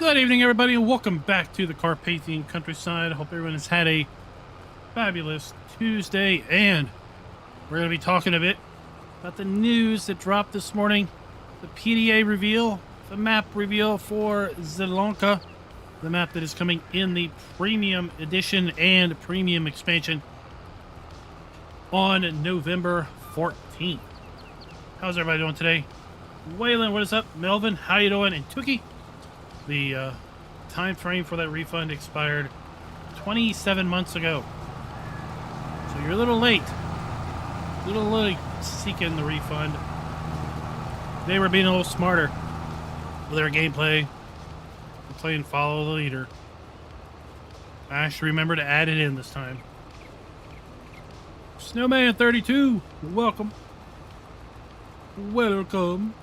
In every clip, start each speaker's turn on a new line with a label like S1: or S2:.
S1: Good evening, everybody, and welcome back to the Carpathian countryside. I hope everyone has had a fabulous Tuesday, and we're going to be talking a bit about the news that dropped this morning, the PDA reveal, the map reveal for Zelonka, the map that is coming in the Premium Edition and Premium Expansion on November 14th. How's everybody doing today? Waylon, what is up? Melvin, how you doing? And Tuki? The time frame for that refund expired 27 months ago. So you're a little late. A little late seeking the refund. They were being a little smarter with their gameplay. Playing follow the leader. I should remember to add it in this time. Snowman 32, welcome. Welcome.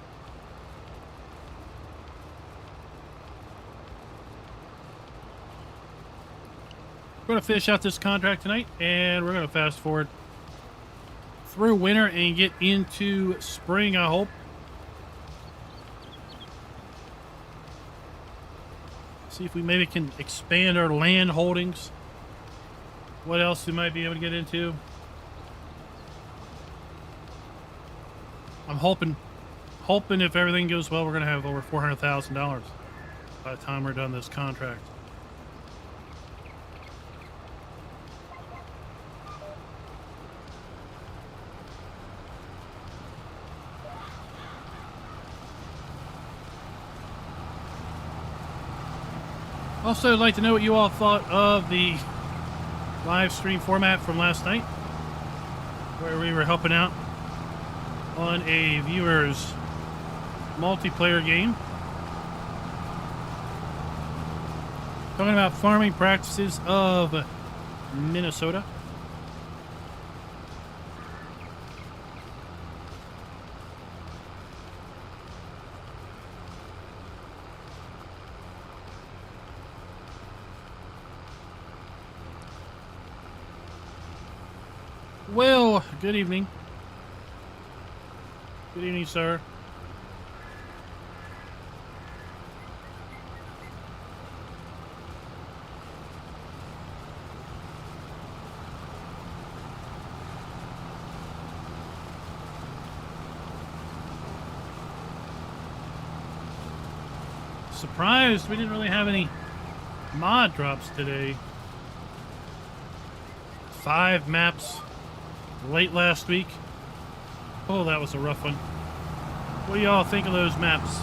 S1: We're going to finish out this contract tonight, and we're going to fast forward through winter and get into spring, I hope. See if we maybe can expand our land holdings. What else we might be able to get into. I'm hoping if everything goes well, we're going to have over $400,000 by the time we're done this contract. Also, I'd like to know what you all thought of the live stream format from last night, where we were helping out on a viewer's multiplayer game. Talking about farming practices of Minnesota. Well, good evening. Good evening, sir. Surprised we didn't really have any mod drops today. 5 maps late last week. Oh, that was a rough one. What do y'all think of those maps?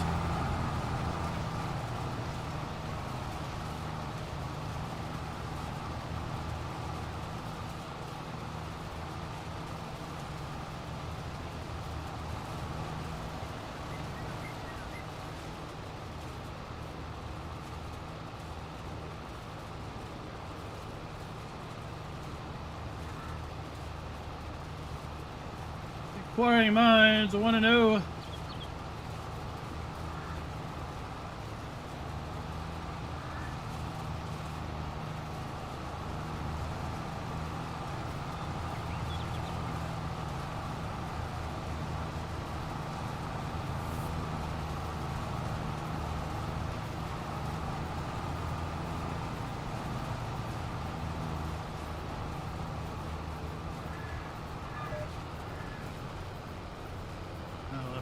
S1: Inquiring minds, I want to know.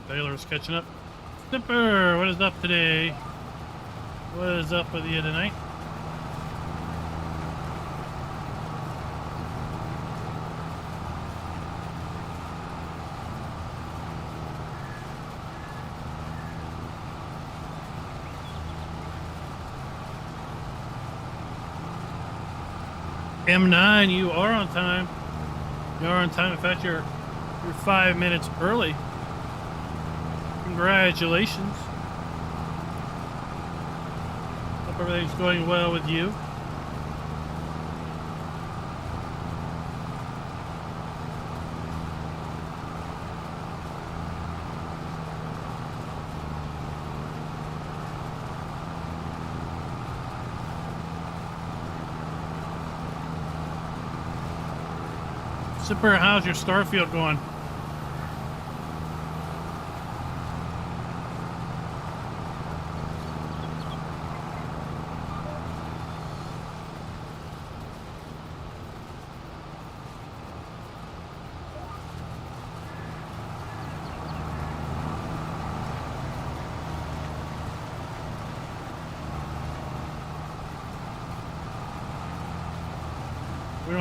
S1: Baylor's catching up. Snipper, what is up today? What is up with you tonight? M9, you are on time. You are on time. In fact, you're 5 minutes early. Congratulations. Hope everything's going well with you. Super, how's your Starfield going?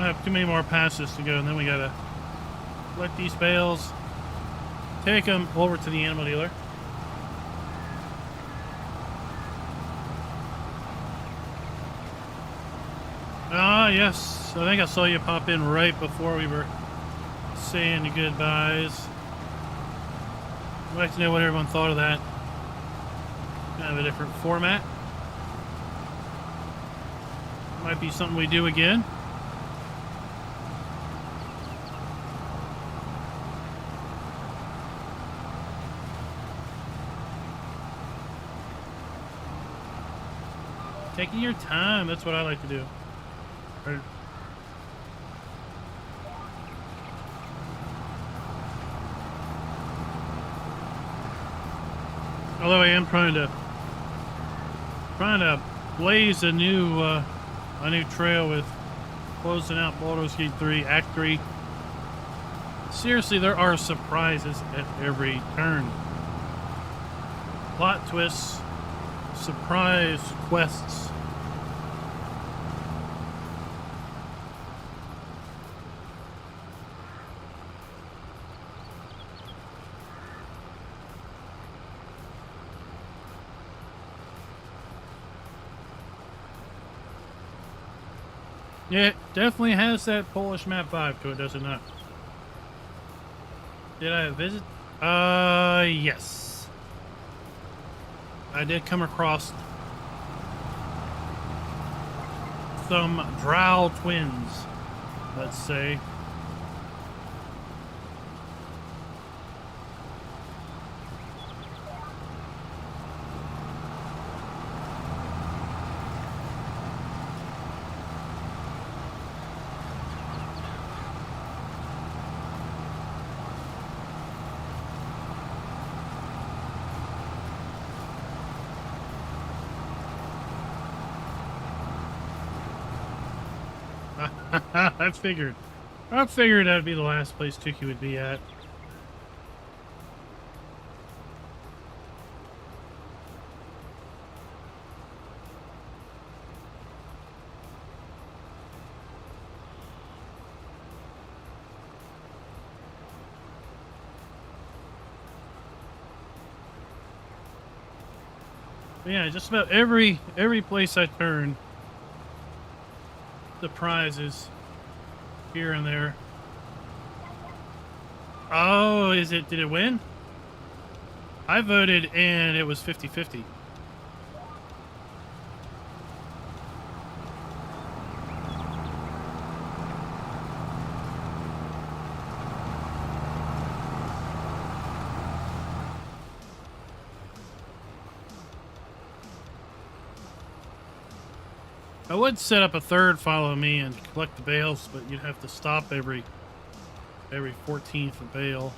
S1: don't have too many more passes to go, and then we gotta collect these bales, take them over to the animal dealer. Ah, yes. I think I saw you pop in right before we were saying goodbyes. I'd like to know what everyone thought of that. Kind of a different format. Might be something we do again. Taking your time, that's what I like to do. Right. Although I am trying to blaze a new trail with closing out Baldur's Gate 3 Act 3. Seriously, there are surprises at every turn. Plot twists, surprise quests. Yeah, it definitely has that Polish map vibe to it, does it not? Did I visit? Yes. I did come across some drow twins, let's say. I figured that'd be the last place Tuki would be at. But yeah, just about every place I turn, the prizes here and there. Oh, did it win? I voted and it was 50-50. I would set up a third follow me and collect the bales, but you'd have to stop every 14th a bale.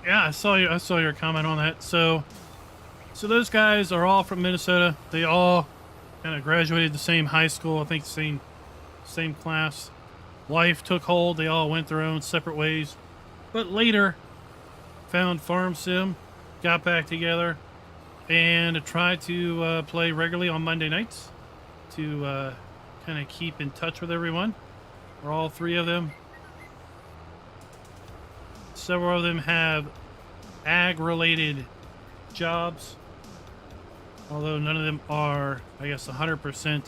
S1: Yeah, I saw your comment on that. So those guys are all from Minnesota. They all kind of graduated the same high school. I think same class. Life took hold. They all went their own separate ways, but later found Farm Sim, got back together, and tried to play regularly on Monday nights to kind of keep in touch with everyone. Or all three of them. Several of them have ag-related jobs, although none of them are, I guess, 100%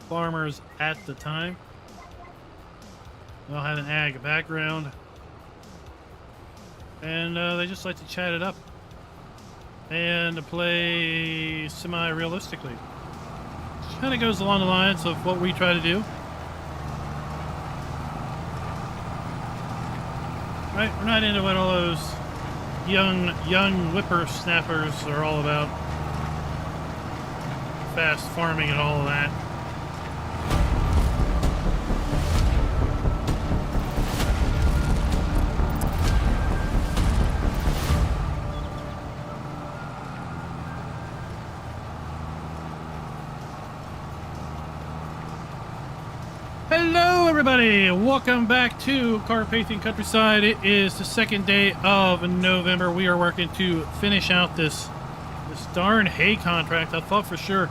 S1: farmers at the time. They all have an ag background, and they just like to chat it up and to play semi-realistically. Which kind of goes along the lines of what we try to do. Right? We're not into what all those young whippersnappers are all about. Fast farming and all of that. everybody, welcome back to Carpathian Countryside. It is the second day of November. We are working to finish out this darn hay contract. I thought for sure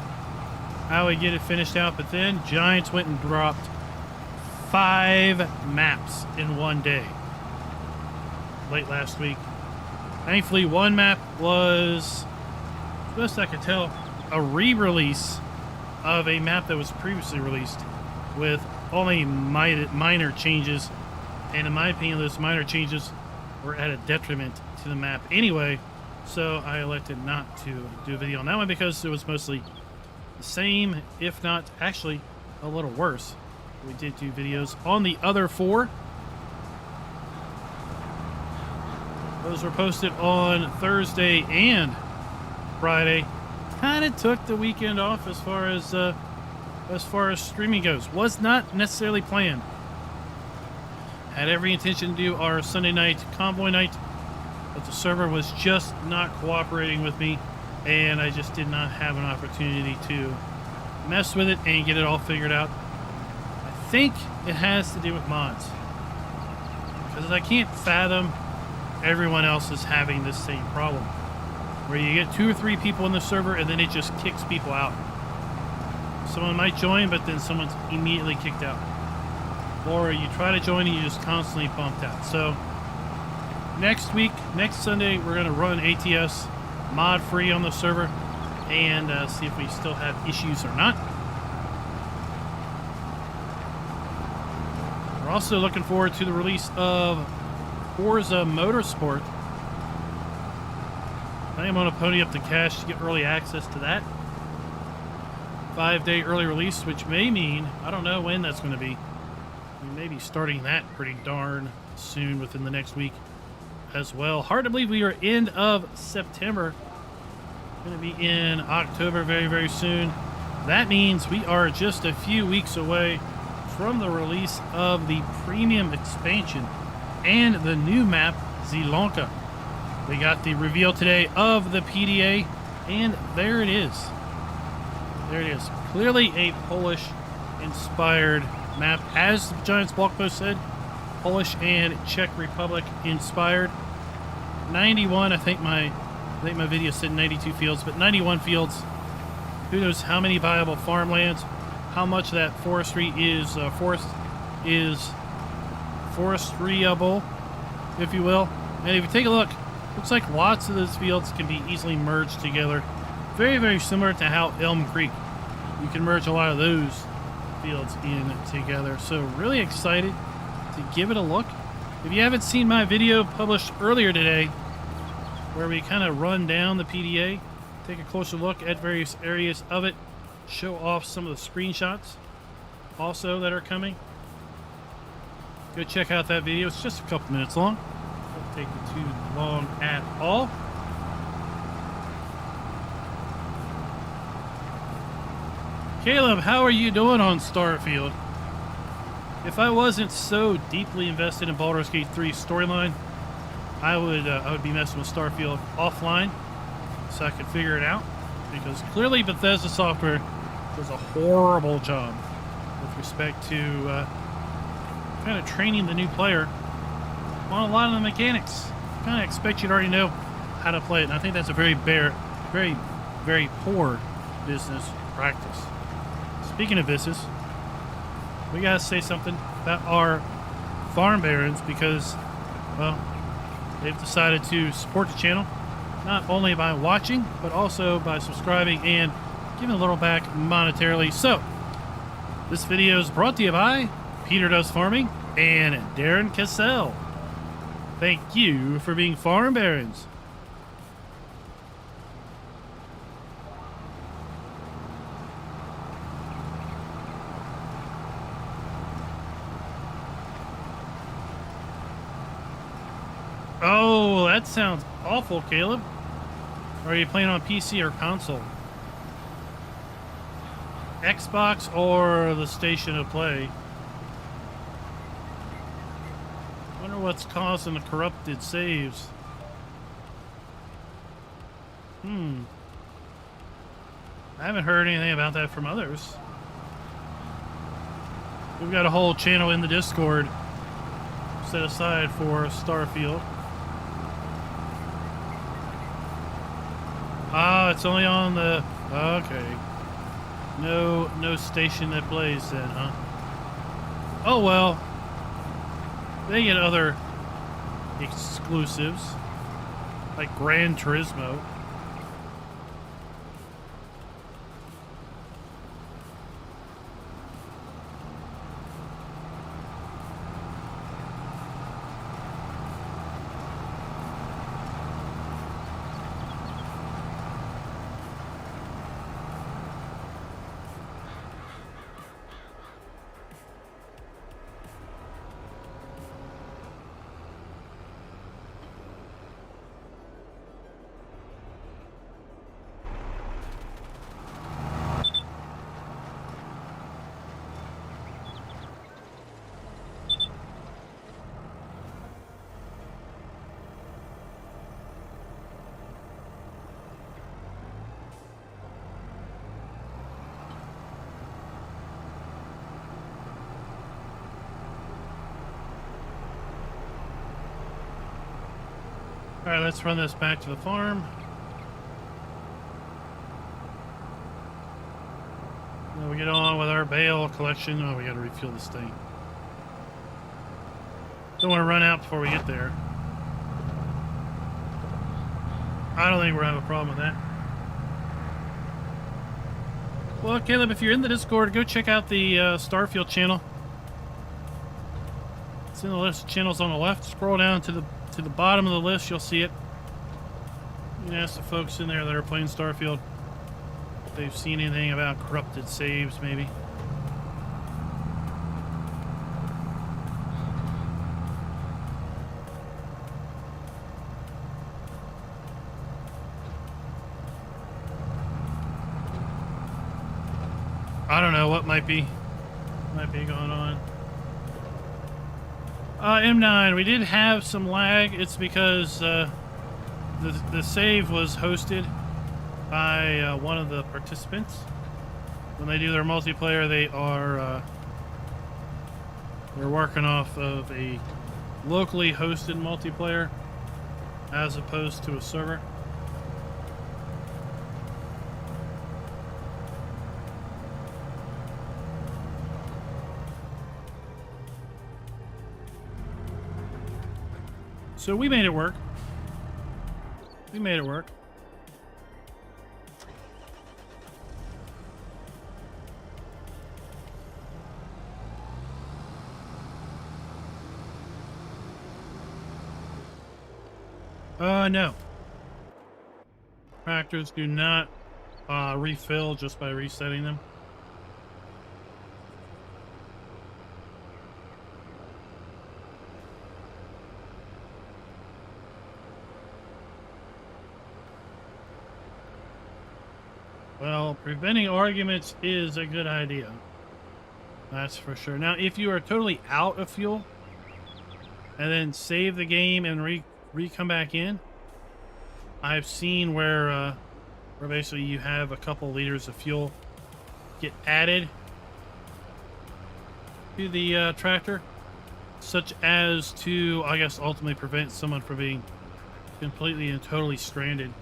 S1: I would get it finished out, but then Giants went and dropped 5 maps in one day late last week. Thankfully, one map was, as best I could tell, a re-release of a map that was previously released with only minor changes, and in my opinion those minor changes were at a detriment to the map anyway, so I elected not to do a video on that one because it was mostly the same, if not actually a little worse. We did do videos on the other 4. Those were posted on Thursday and Friday. Kind of took the weekend off as far as streaming goes. Was not necessarily planned. Had every intention to do our Sunday night convoy night, but the server was just not cooperating with me, and I just did not have an opportunity to mess with it and get it all figured out. I think it has to do with mods, because I can't fathom everyone else is having this same problem, where you get 2 or 3 people in the server and then it just kicks people out. Someone might join, but then someone's immediately kicked out. Or you try to join and you just constantly bumped out. So next week, next Sunday, we're going to run ATS mod free on the server and see if we still have issues or not. We're also looking forward to the release of Forza Motorsport. I am going to pony up the cash to get early access to that. 5-day early release, which may mean, I don't know when that's going to be. We may be starting that pretty darn soon within the next week as well. Hard to believe we are end of September. Going to be in October very, very soon. That means we are just a few weeks away from the release of the premium expansion and the new map, Zielonka. We got the reveal today of the PDA, and there it is. There it is. Clearly a Polish-inspired map. As the Giants blog post said, Polish and Czech Republic inspired. 91, I think my video said 92 fields, but 91 fields. Who knows how many viable farmlands, how much that forestry is forestryable, if you will. And if you take a look, looks like lots of those fields can be easily merged together. Very, very similar to how Elm Creek, you can merge a lot of those fields in together. So really excited to give it a look. If you haven't seen my video published earlier today, where we kind of run down the PDA, take a closer look at various areas of it, show off some of the screenshots also that are coming, go check out that video. It's just a couple minutes long. Won't take you too long at all. Caleb, how are you doing on Starfield? If I wasn't so deeply invested in Baldur's Gate 3's storyline, I would be messing with Starfield offline so I could figure it out, because clearly Bethesda Software does a horrible job with respect to kind of training the new player on a lot of the mechanics. Kind of expect you to already know how to play it, and I think that's a very poor business practice. Speaking of business, we gotta say something about our farm barons, because, well, they've decided to support the channel not only by watching, but also by subscribing and giving a little back monetarily. So this video is brought to you by Peter Does Farming and Darren Cassell. Thank you for being farm barons. Oh, that sounds awful, Caleb. Are you playing on PC or console? Xbox or the station of play? Wonder what's causing the corrupted saves. I haven't heard anything about that from others. We've got a whole channel in the Discord set aside for Starfield. Ah, it's only on the... Okay. No station that plays then, huh? Oh, well. They get other exclusives, like Gran Turismo. All right, let's run this back to the farm. Then we get on with our bale collection. Oh, we got to refuel this thing. Don't want to run out before we get there. I don't think we're having a problem with that. Well, Caleb, if you're in the Discord, go check out the Starfield channel. It's in the list of channels on the left. Scroll down to the bottom of the list, you'll see it. You can ask the folks in there that are playing Starfield if they've seen anything about corrupted saves, maybe. I don't know what might be going on. M9, we did have some lag. It's because the save was hosted by one of the participants. When they do their multiplayer, they're working off of a locally hosted multiplayer as opposed to a server. So we made it work. We made it work. No. Tractors do not refill just by resetting them. Well, preventing arguments is a good idea. That's for sure. Now, if you are totally out of fuel and then save the game and come back in, I've seen where basically you have a couple liters of fuel get added to the tractor, such as to, I guess, ultimately prevent someone from being completely and totally stranded.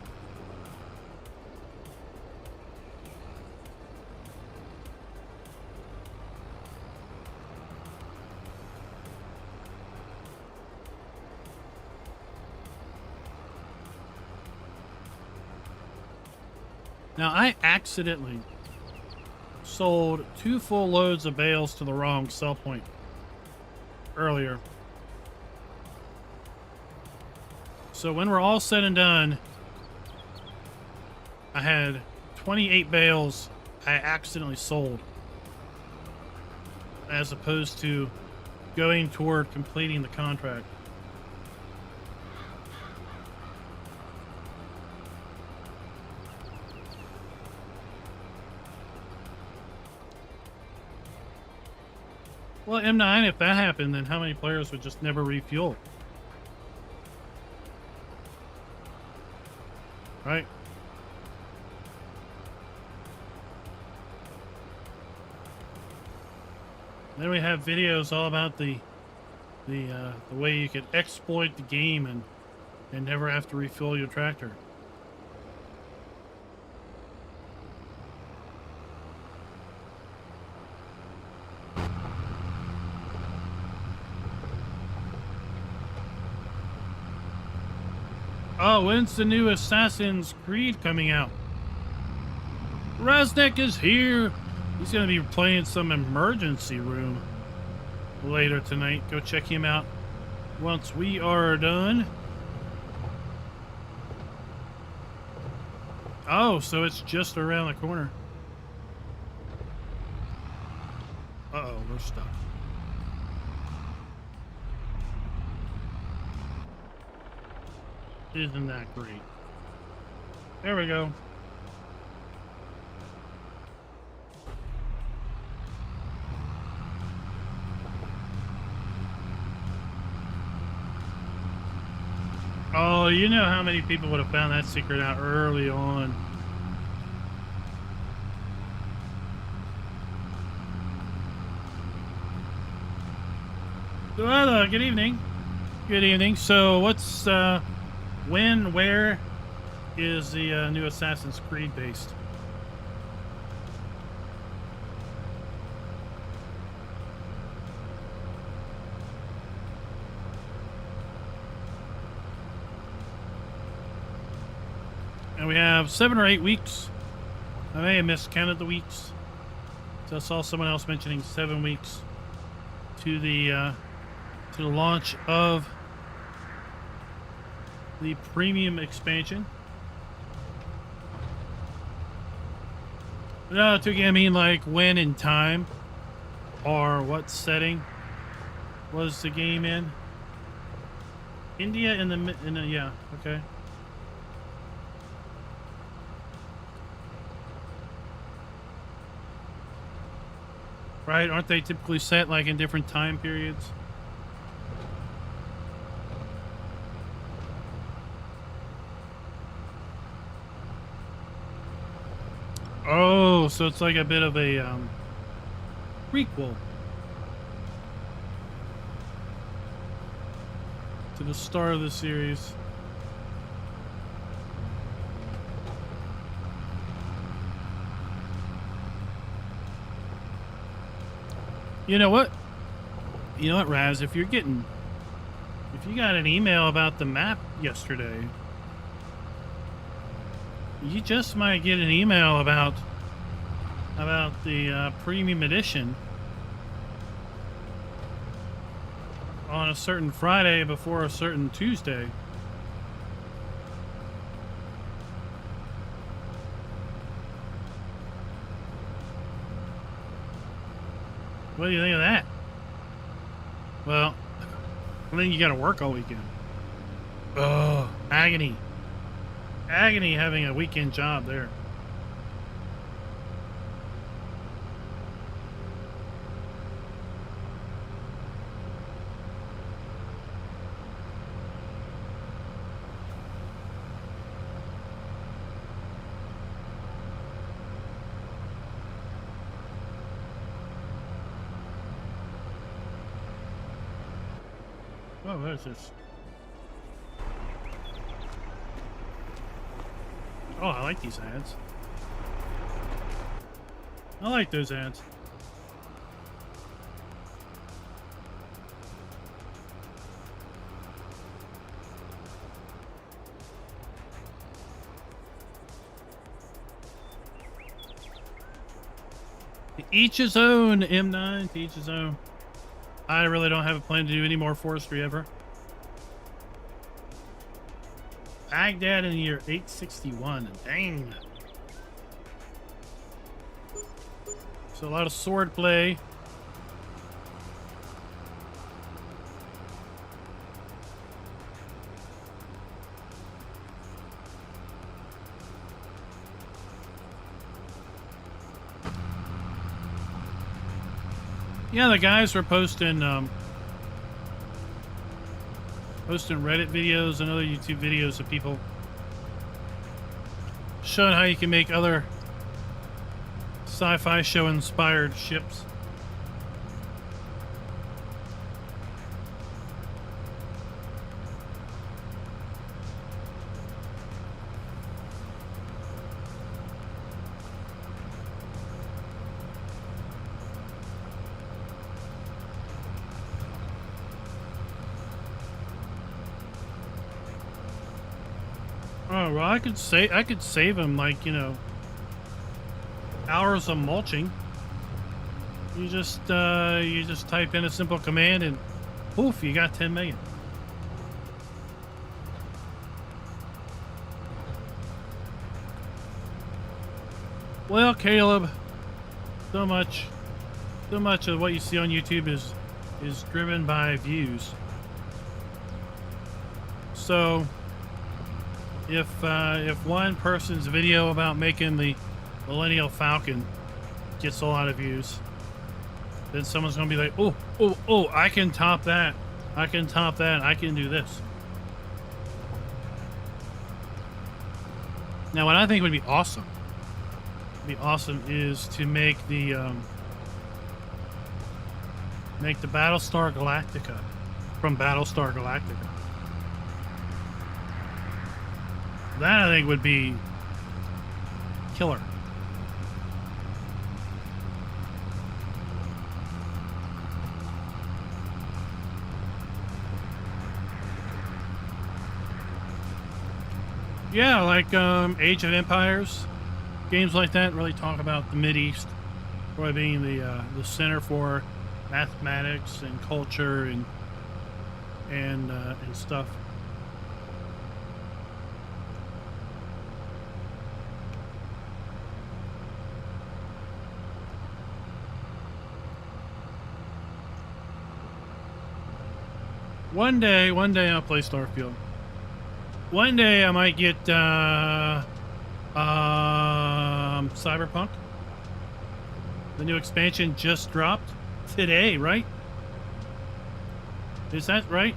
S1: Now, I accidentally sold 2 full loads of bales to the wrong sell point earlier. So when we're all said and done, I had 28 bales I accidentally sold, as opposed to going toward completing the contract. Well, M9, if that happened, then how many players would just never refuel? Right? Then we have videos all about the way you could exploit the game and never have to refill your tractor. Oh, when's the new Assassin's Creed coming out? Resnick is here. He's going to be playing some Emergency Room later tonight. Go check him out once we are done. Oh, so it's just around the corner. Uh-oh, we're stuck. Isn't that great? There we go. Oh, you know how many people would have found that secret out early on. Well, good evening. Good evening. So what's, when, where is the new Assassin's Creed based? And we have 7 or 8 weeks. I may have miscounted the weeks. So I saw someone else mentioning 7 weeks to the launch of the premium expansion. No, I mean like when in time or what setting was the game in? India in the yeah, okay. Right, aren't they typically set like in different time periods? Oh, so it's like a bit of a prequel to the start of the series. You know what? You know what, Raz? If you got an email about the map yesterday, you just might get an email about the premium edition on a certain Friday before a certain Tuesday. What do you think of that? Well, I think you got to work all weekend. Oh, agony. Agony having a weekend job there. Oh, what is this? Oh, I like these ads. I like those ads. To each his own, M9, to each his own. I really don't have a plan to do any more forestry ever. Baghdad in the year 861. Dang. So a lot of sword play. Yeah, the guys were posting Reddit videos and other YouTube videos of people showing how you can make other sci-fi show inspired ships. Oh, well, I could save him, like, you know, hours of mulching. You just type in a simple command and poof, you got 10 million. Well, Caleb, so much of what you see on YouTube is driven by views. So if one person's video about making the Millennial Falcon gets a lot of views, then someone's gonna be like, oh, I can top that. I can top that. I can do this. Now, what I think would be awesome, is to make the Battlestar Galactica from Battlestar Galactica. That, I think, would be killer. Yeah, like Age of Empires, games like that really talk about the Mideast, probably being the center for mathematics and culture and stuff. One day I'll play Starfield. One day I might get Cyberpunk. The new expansion just dropped today, right? Is that right?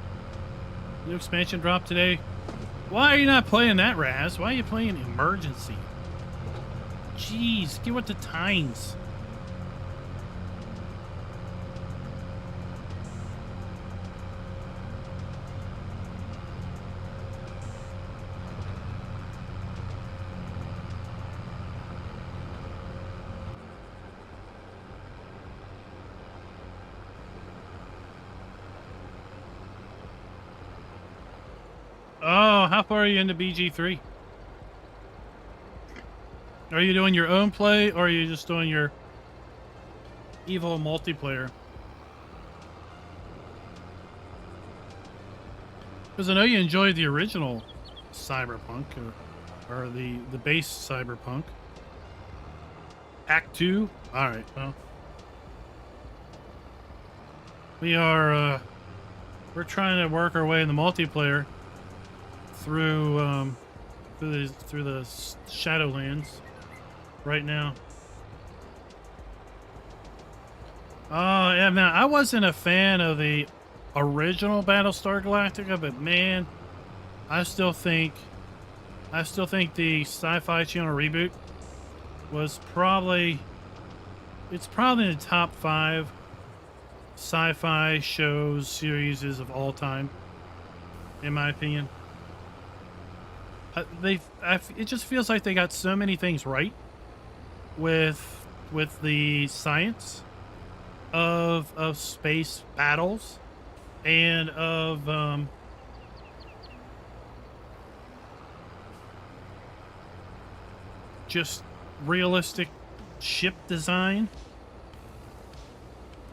S1: New expansion dropped today. Why are you not playing that, Raz? Why are you playing Emergency? Jeez, get with the times. Oh, how far are you into BG3? Are you doing your own play, or are you just doing your evil multiplayer? Because I know you enjoyed the original Cyberpunk, or the base Cyberpunk. Act 2? Alright, well. We're trying to work our way in the multiplayer through the Shadowlands right now. Oh yeah, man, I wasn't a fan of the original Battlestar Galactica, but man, I still think the Sci-Fi Channel reboot was probably in the top 5 sci-fi shows series of all time, in my opinion. It just feels like they got so many things right with the science of space battles and of just realistic ship design.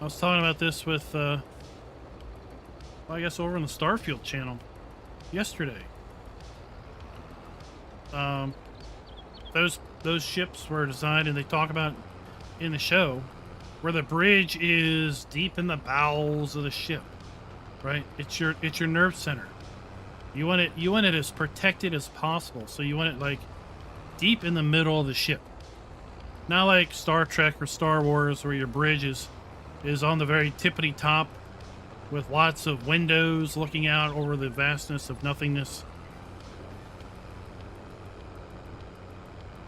S1: I was talking about this with well, I guess over on the Starfield channel yesterday. Those ships were designed, and they talk about in the show where the bridge is deep in the bowels of the ship, right? It's your nerve center. You want it as protected as possible, so you want it like deep in the middle of the ship, not like Star Trek or Star Wars where your bridge is on the very tippity top with lots of windows looking out over the vastness of nothingness.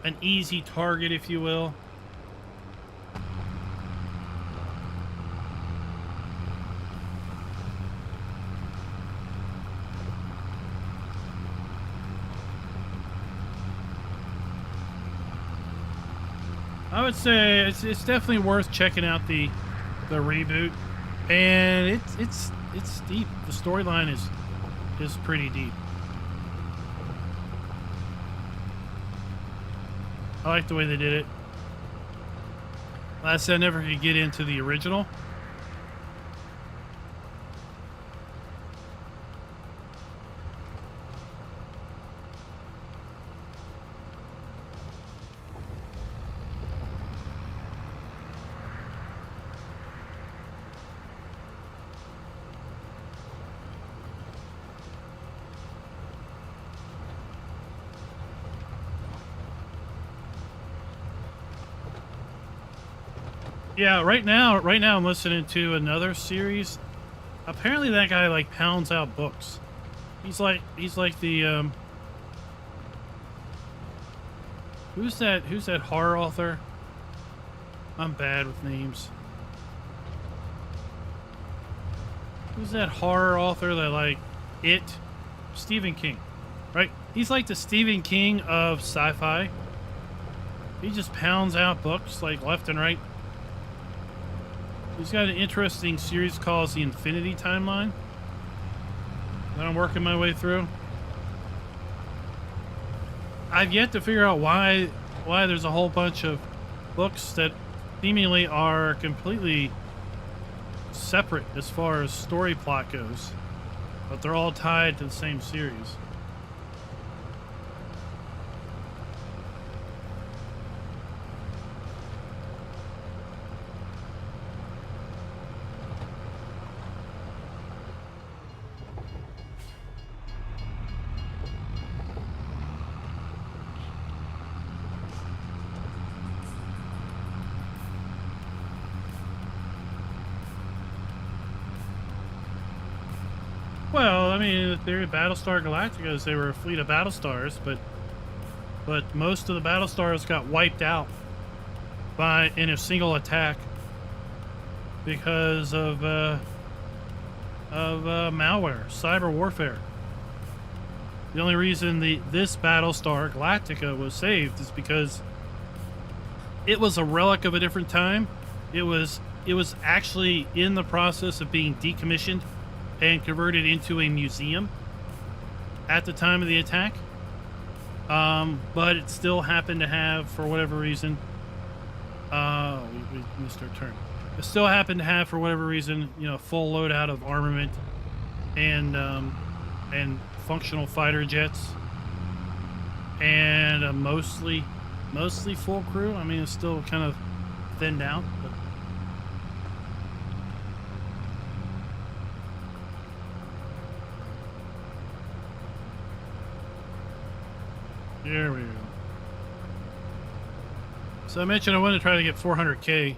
S1: An easy target, if you will. I would say it's definitely worth checking out the reboot, and it's deep. The storyline is pretty deep. I like the way they did it. Last I never could get into the original. Yeah, right now I'm listening to another series. Apparently that guy like pounds out books. He's like the who's that horror author? I'm bad with names. Who's that horror author that like It? Stephen King, right? He's like the Stephen King of sci-fi. He just pounds out books like left and right. He's got an interesting series called The Infinity Timeline that I'm working my way through. I've yet to figure out why there's a whole bunch of books that seemingly are completely separate as far as story plot goes, but they're all tied to the same series. Well, I mean, the theory of Battlestar Galactica is they were a fleet of Battlestars, but most of the Battlestars got wiped out in a single attack because of malware, cyber warfare. The only reason this Battlestar Galactica was saved is because it was a relic of a different time. It was actually in the process of being decommissioned and converted into a museum at the time of the attack. But it still happened to have, for whatever reason, we missed our turn. It still happened to have, for whatever reason, you know, full loadout of armament and functional fighter jets and a mostly full crew. I mean, it's still kind of thinned out, but there we go. So I mentioned I wanted to try to get 400K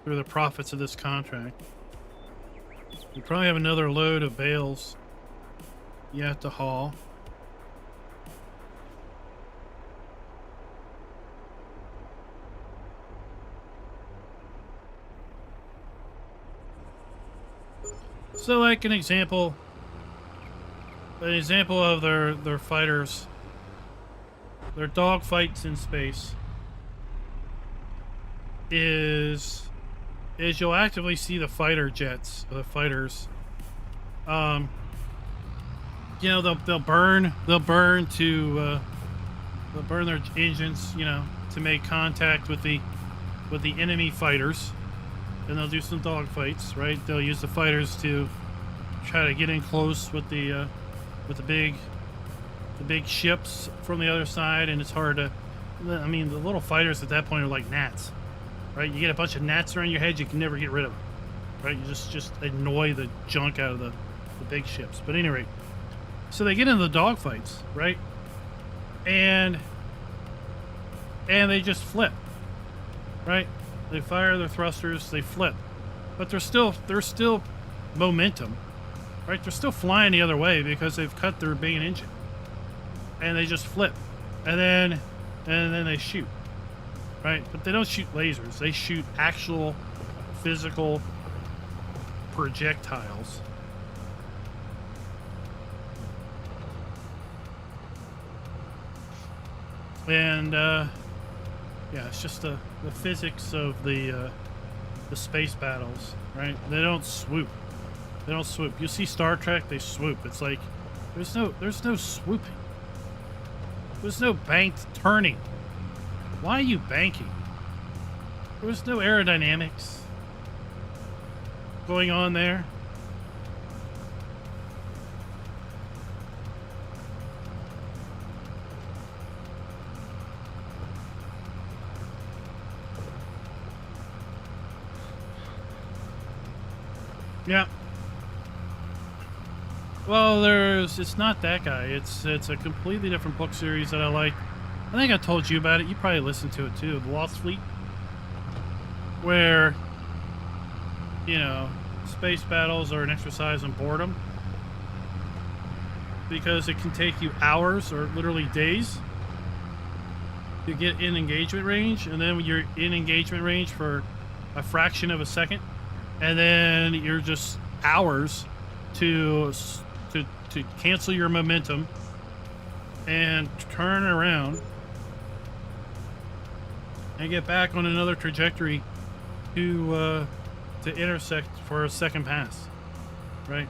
S1: through the profits of this contract. We probably have another load of bales yet to haul. So like an example of their fighters, their dogfights in space is you'll actively see the fighter jets, or the fighters. You know, they'll burn their engines, you know, to make contact with the enemy fighters, and they'll do some dogfights, right? They'll use the fighters to try to get in close with the big ships from the other side, and it's hard to. I mean, the little fighters at that point are like gnats, right? You get a bunch of gnats around your head, you can never get rid of them, right? You just annoy the junk out of the big ships. But at any rate, so they get into the dogfights, right? And they just flip, right? They fire their thrusters, they flip, but there's still momentum, right? They're still flying the other way because they've cut their main engine, and they just flip, and then they shoot, right? But they don't shoot lasers; they shoot actual physical projectiles. And yeah, it's just the physics of the space battles, right? They don't swoop. They don't swoop. You see Star Trek, they swoop. It's like there's no swooping. There's no banked turning Why are you banking? There was no aerodynamics going on there. Yeah. Well, it's not that guy. It's a completely different book series that I like. I think I told you about it. You probably listened to it too. The Lost Fleet, where, you know, space battles are an exercise in boredom because it can take you hours or literally days to get in engagement range, and then when you're in engagement range for a fraction of a second, and then you're just hours to cancel your momentum and turn around and get back on another trajectory to intersect for a second pass, right?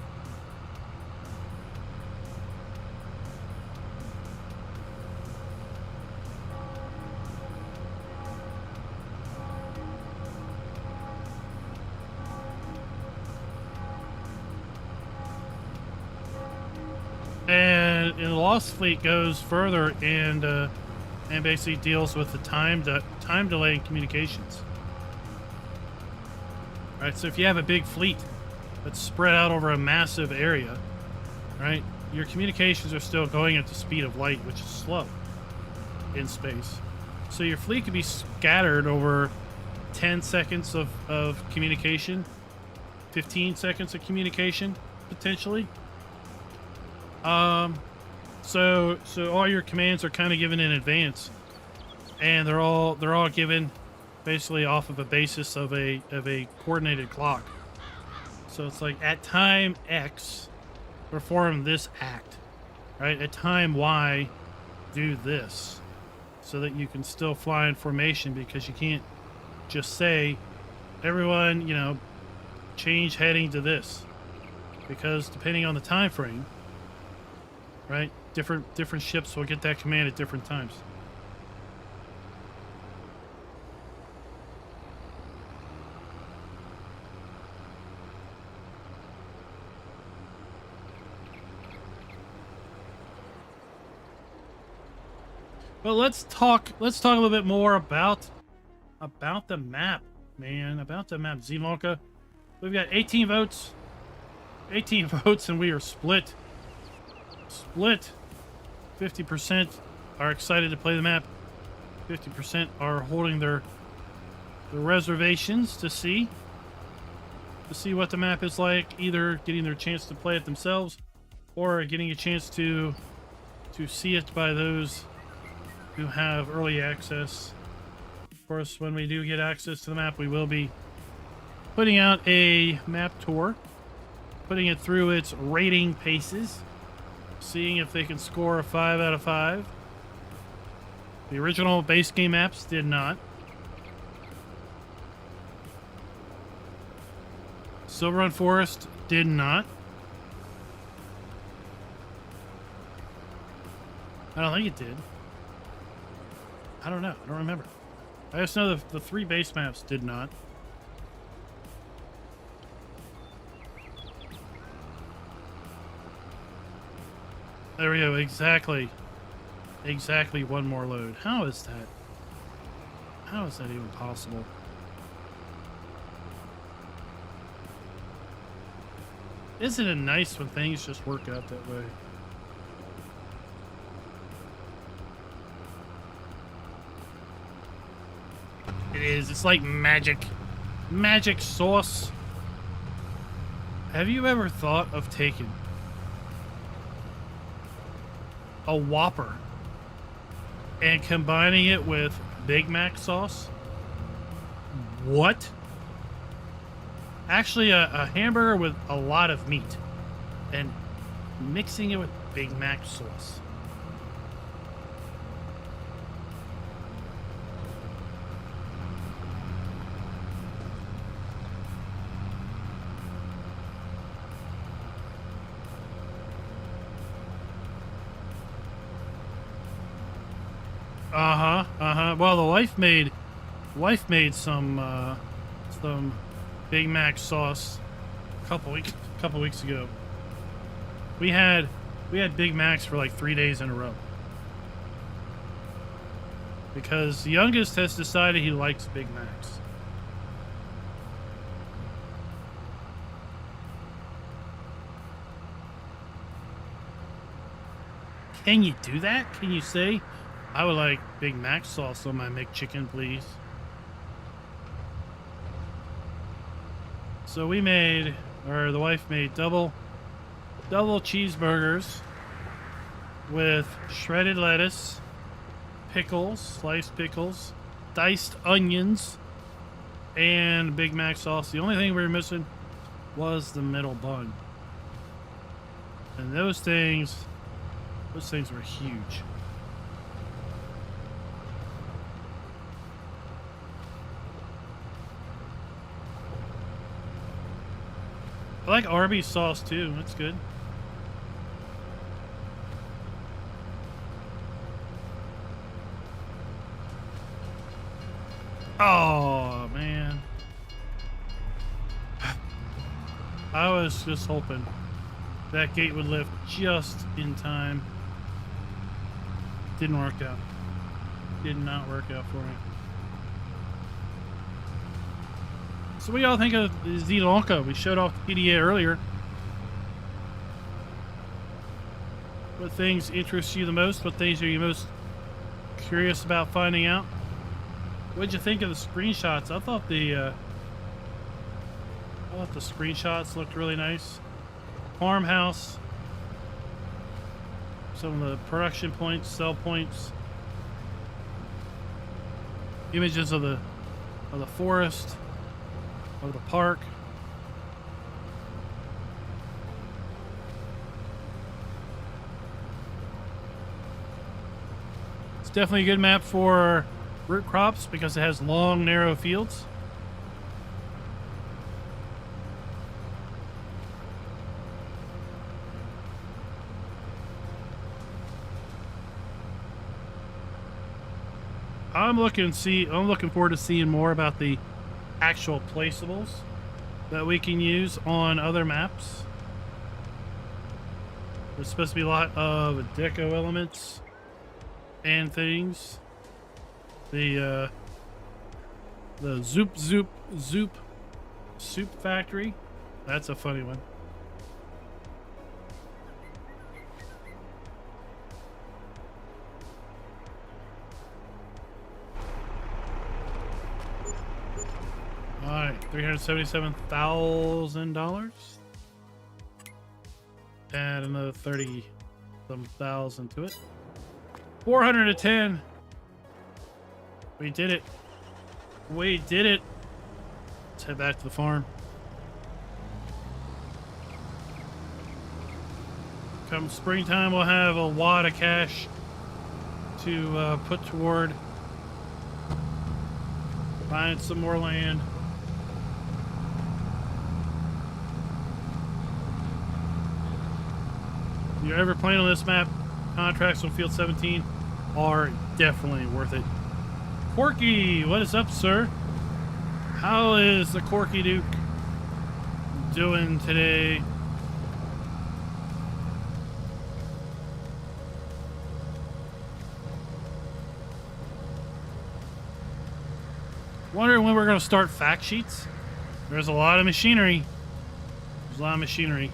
S1: And the Lost Fleet goes further and basically deals with the time delay in communications. Right, so if you have a big fleet that's spread out over a massive area, right, your communications are still going at the speed of light, which is slow in space. So your fleet could be scattered over 10 seconds of communication, 15 seconds of communication, potentially. So all your commands are kind of given in advance, and they're all given basically off of a basis of a coordinated clock. So it's like at time X, perform this act, right? At time Y, do this, so that you can still fly in formation, because you can't just say, everyone, you know, change heading to this, because depending on the time frame, right, different ships will get that command at different times. But let's talk a little bit more about the map, man. About the map, Zvolka. We've got 18 votes. 18 votes, and we are split. 50% are excited to play the map. 50% are holding their reservations to see what the map is like, either getting their chance to play it themselves or getting a chance to see it by those who have early access. Of course, when we do get access to the map, we will be putting out a map tour, putting it through its rating paces, seeing if they can score a 5 out of 5. The original base game maps did not. Silverrun Forest did not. I don't think it did. I don't know. I don't remember. I just know the 3 base maps did not. There we go. Exactly one more load. How is that? How is that even possible? Isn't it nice when things just work out that way? It is. It's like magic. Magic sauce. Have you ever thought of taking a Whopper and combining it with Big Mac sauce? What? Actually, a hamburger with a lot of meat and mixing it with Big Mac sauce. Well, the wife made some Big Mac sauce a couple weeks ago. We had Big Macs for like 3 days in a row. Because the youngest has decided he likes Big Macs. Can you do that? Can you say, I would like Big Mac sauce on my McChicken, please? So we made, or the wife made double cheeseburgers with shredded lettuce, pickles, sliced pickles, diced onions, and Big Mac sauce. The only thing we were missing was the middle bun. And those things were huge. I like Arby's sauce too. That's good. Oh, man. I was just hoping that gate would lift just in time. Didn't work out. Did not work out for me. So what do y'all think of Z Lanka? We showed off the PDA earlier. What things interest you the most? What things are you most curious about finding out? What'd you think of the screenshots? I thought the screenshots looked really nice. Farmhouse. Some of the production points, sell points. Images of the forest, of the park. It's definitely a good map for root crops because it has long, narrow fields. I'm looking forward to seeing more about the actual placeables that we can use on other maps. There's supposed to be a lot of deco elements and things. The Zoop Soup Factory. That's a funny one. Alright, $377,000. Add another 30-some thousand to it. 410. We did it. We did it. Let's head back to the farm. Come springtime, we'll have a wad of cash to put toward buying some more land. If you're ever playing on this map, contracts on Field 17 are definitely worth it. Corky, what is up, sir? How is the Corky Duke doing today? Wondering when we're going to start fact sheets. There's a lot of machinery. There's a lot of machinery.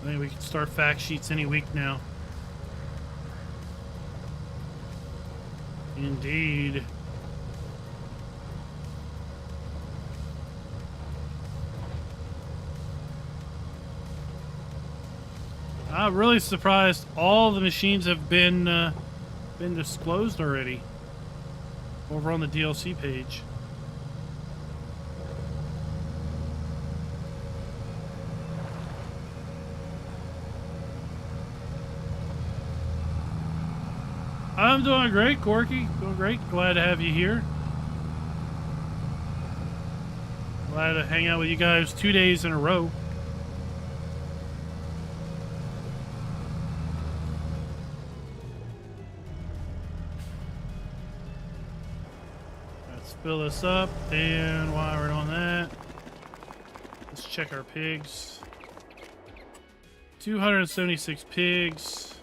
S1: I think we can start fact sheets any week now. Indeed. I'm really surprised all the machines have been disclosed already over on the DLC page. I'm doing great, Corky. Doing great. Glad to have you here. Glad to hang out with you guys 2 days in a row. fill this up, and while we're on that, let's check our pigs. 276 pigs.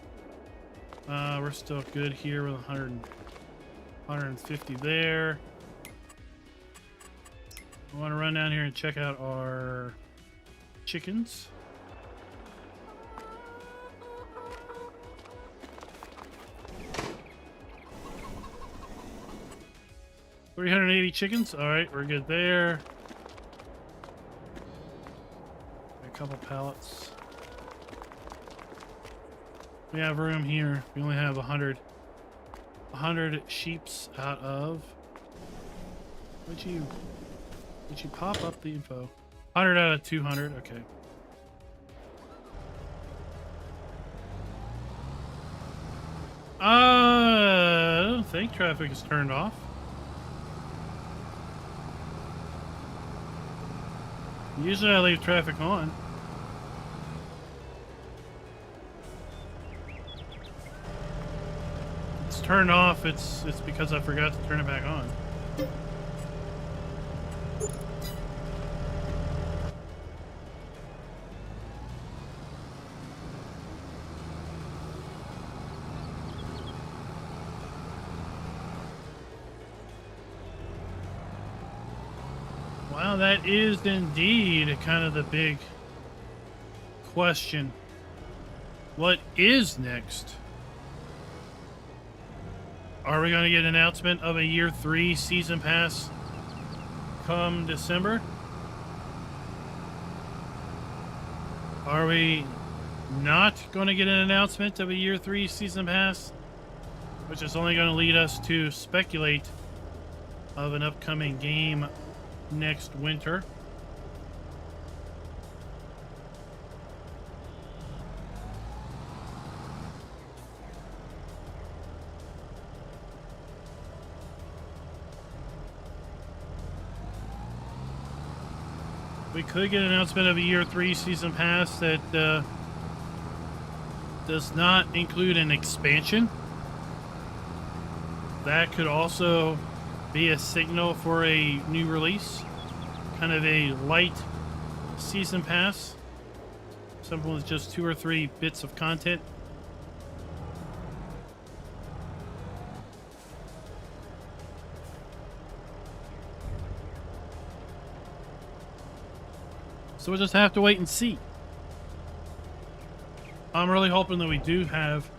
S1: We're still good here with 150 there. I want to run down here and check out our chickens. $380 chickens. All right, we're good there. A couple pallets. We have room here. We only have 100 sheeps out of. Would you pop up the info? 100 out of 200. Okay. I don't think traffic is turned off. Usually I leave traffic on. It's turned off. It's because I forgot to turn it back on. Wow, that is indeed kind of the big question. What is next? Are we going to get an announcement of a year 3 season pass come December? Are we not going to get an announcement of a year 3 season pass? Which is only going to lead us to speculate of an upcoming game next winter. We could get an announcement of a year 3 season pass that does not include an expansion. That could also be a signal for a new release, kind of a light season pass, something with just 2 or 3 bits of content. So we'll just have to wait and see. I'm really hoping that we do have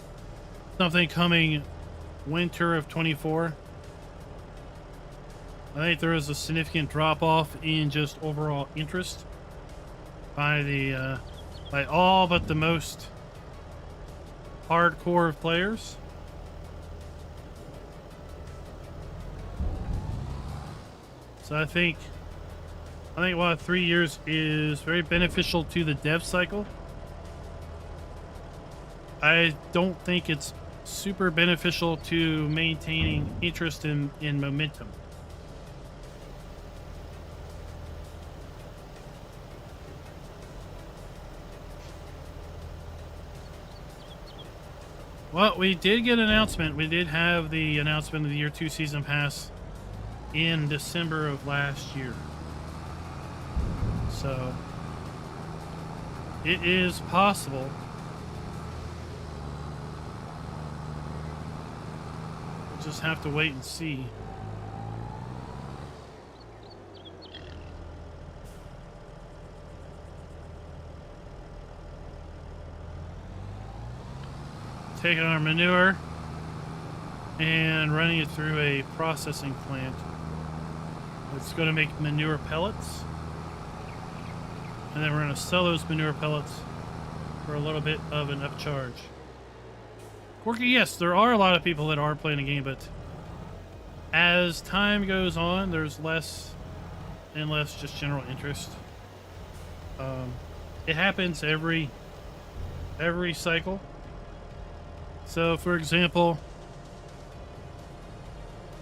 S1: something coming winter of 24. I think there is a significant drop-off in just overall interest by the by all but the most hardcore players. So I think while 3 years is very beneficial to the dev cycle, I don't think it's super beneficial to maintaining interest in momentum. Well, we did get an announcement. We did have the announcement of the year 2 season pass in December of last year. So it is possible. We'll just have to wait and see. Taking our manure and running it through a processing plant. It's going to make manure pellets. And then we're going to sell those manure pellets for a little bit of an upcharge. Corky, yes, there are a lot of people that are playing the game, but as time goes on, there's less and less just general interest. It happens every cycle. So, for example,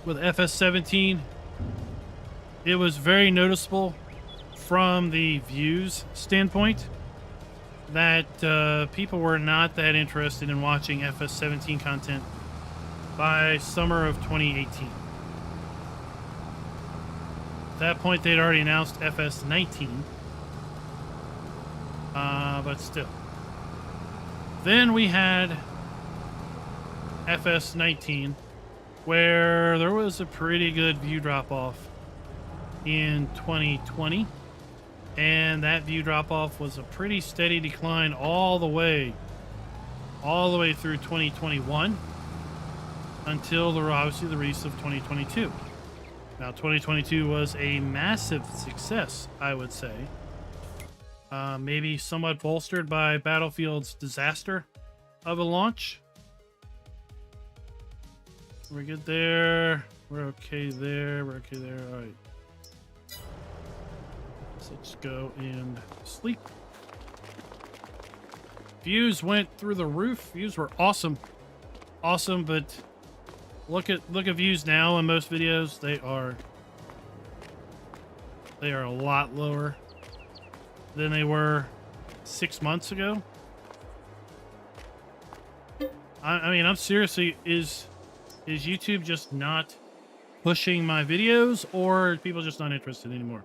S1: with FS17, it was very noticeable from the views standpoint that people were not that interested in watching FS17 content by summer of 2018. At that point, they'd already announced FS19. But still. Then we had FS19, where there was a pretty good view drop-off in 2020. And that view drop-off was a pretty steady decline all the way through 2021 until obviously the release of 2022. Now, 2022 was a massive success, I would say. Maybe somewhat bolstered by Battlefield's disaster of a launch. We're good there. We're okay there. We're okay there. All right. So let's go and sleep. Views went through the roof. Views were awesome. Awesome, but look at views now in most videos. They are a lot lower than they were 6 months ago. I mean, I'm seriously, is YouTube just not pushing my videos, or are people just not interested anymore?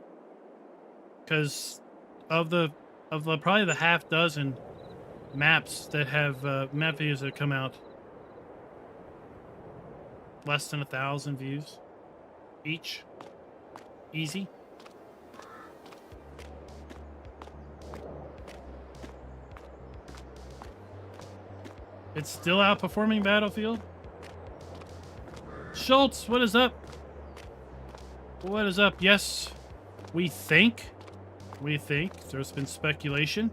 S1: Because of the probably the half dozen maps that have map videos that have come out, less than 1,000 views each. Easy. It's still outperforming Battlefield. Schultz, what is up? What is up? Yes, we think there's been speculation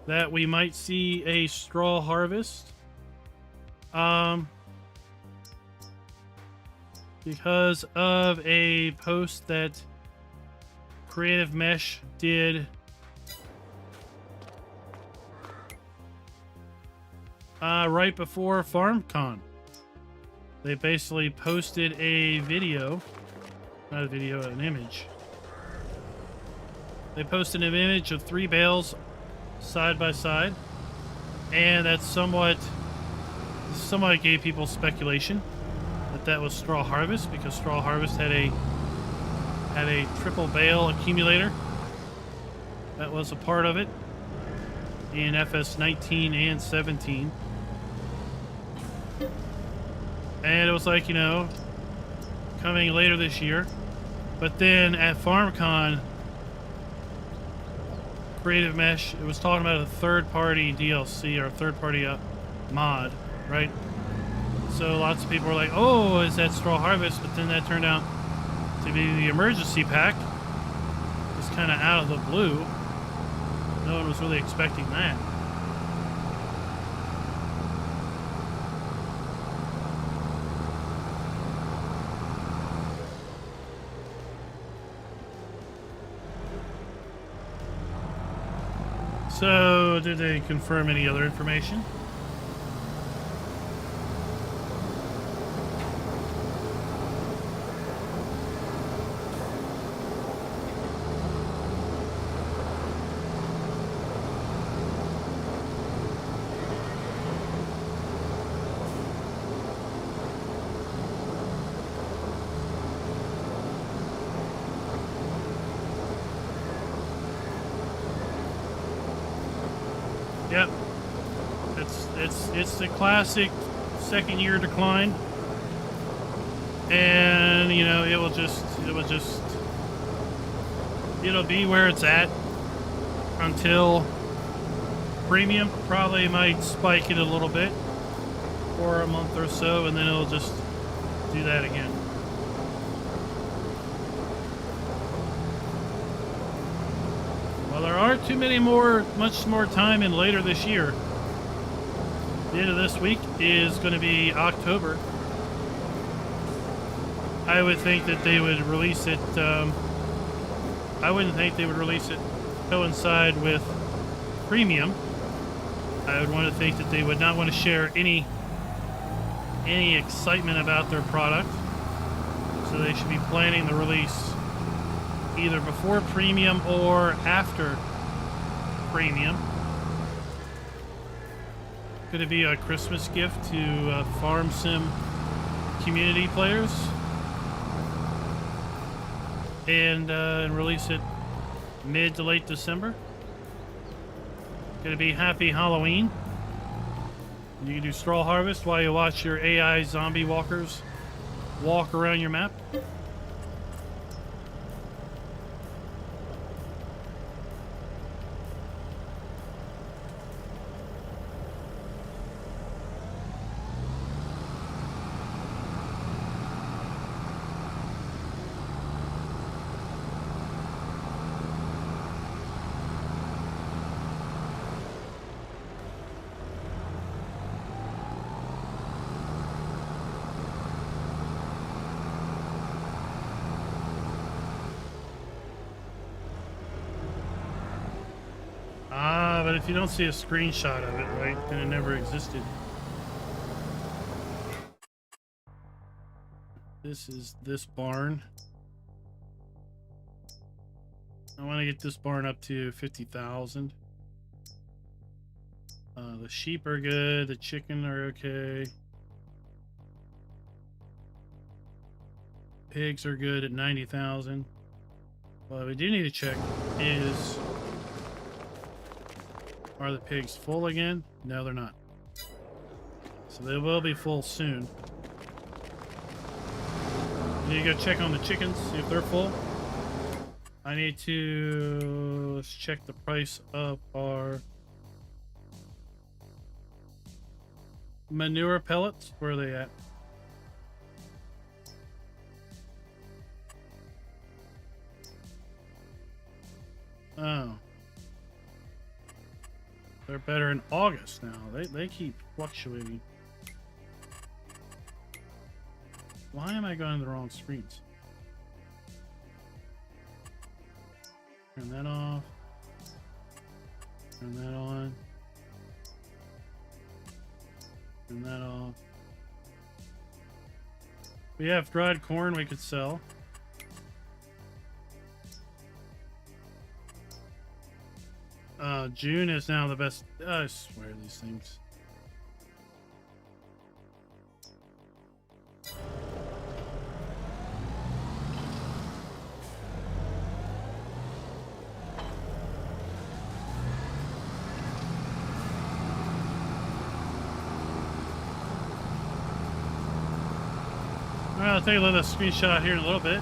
S1: that we might see a straw harvest. Because of a post that Creative Mesh did right before FarmCon. They basically posted a video, not a video, an image. They posted an image of 3 bales side by side, and that somewhat gave people speculation that was Straw Harvest, because Straw Harvest had a triple bale accumulator that was a part of it in FS19 and 17. And it was like, you know, coming later this year. But then at FarmCon, Creative Mesh, it was talking about a third-party DLC or a third-party mod, right? So lots of people were like, oh, is that Straw Harvest? But then that turned out to be the emergency pack. It's kind of out of the blue. No one was really expecting that. So, did they confirm any other information? Yep, it's the classic second-year decline, and you know it'll be where it's at until premium. Probably might spike it a little bit for a month or so, and then it'll just do that again. Well, there aren't too many much more time in later this year. The end of this week is going to be October. I would think that they would release it. I wouldn't think they would release it coincide with premium. I would want to think that they would not want to share any excitement about their product. So they should be planning the release either before premium or after premium. Could it be a Christmas gift to Farm Sim community players? and release it mid to late December. Gonna be Happy Halloween. You can do straw harvest while you watch your AI zombie walkers walk around your map. But if you don't see a screenshot of it, right, then it never existed. This is this barn. I want to get this barn up to 50,000. The sheep are good. The chicken are okay. Pigs are good at 90,000. What we do need to check is, are the pigs full again? No, they're not. So they will be full soon. You go check on the chickens, see if they're full. I need to let's check the price of our manure pellets. Where are they at? Oh. They're better in August now. They keep fluctuating. Why am I going to the wrong screens? Turn that off. Turn that on. Turn that off. We have dried corn we could sell. June is now the best. I swear these things. All right, I'll take a look at the screenshot here in a little bit.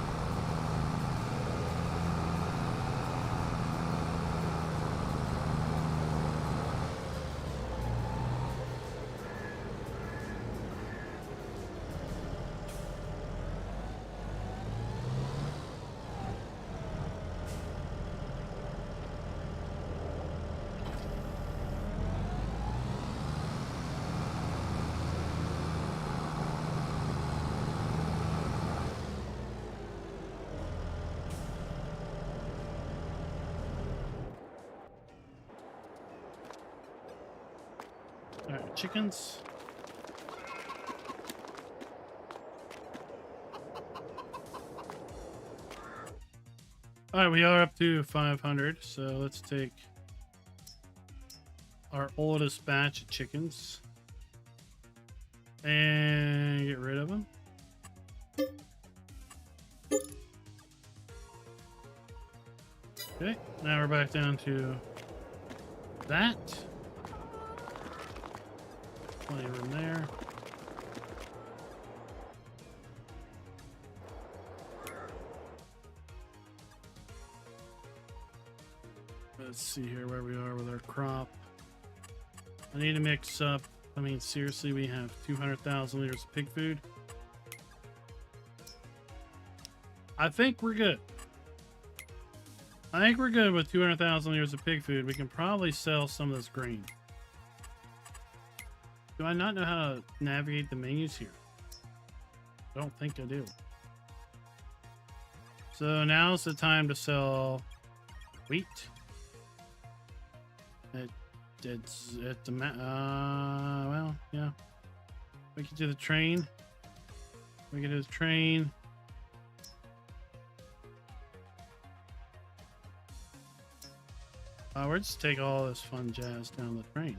S1: Alright, chickens. Alright, we are up to 500, so let's take our oldest batch of chickens and get rid of them. Okay, now we're back down to that. Plenty of room there. Let's see here where we are with our crop. I need to mix up. I mean, seriously, we have 200,000 liters of pig food. I think we're good. I think we're good with 200,000 liters of pig food. We can probably sell some of this grain. Do I not know how to navigate the menus here? I don't think I do. So now's the time to sell wheat. It's at the well, yeah. We can do the train. We can do the train. We're just take all this fun jazz down the train.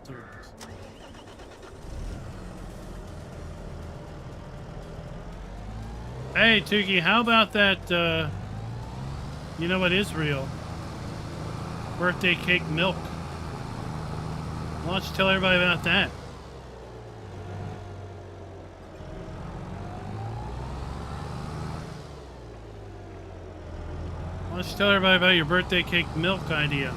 S1: There it is. Hey, Tukey, how about that, you know what is real? Birthday cake milk. Why don't you tell everybody about that? Why don't you tell everybody about your birthday cake milk idea?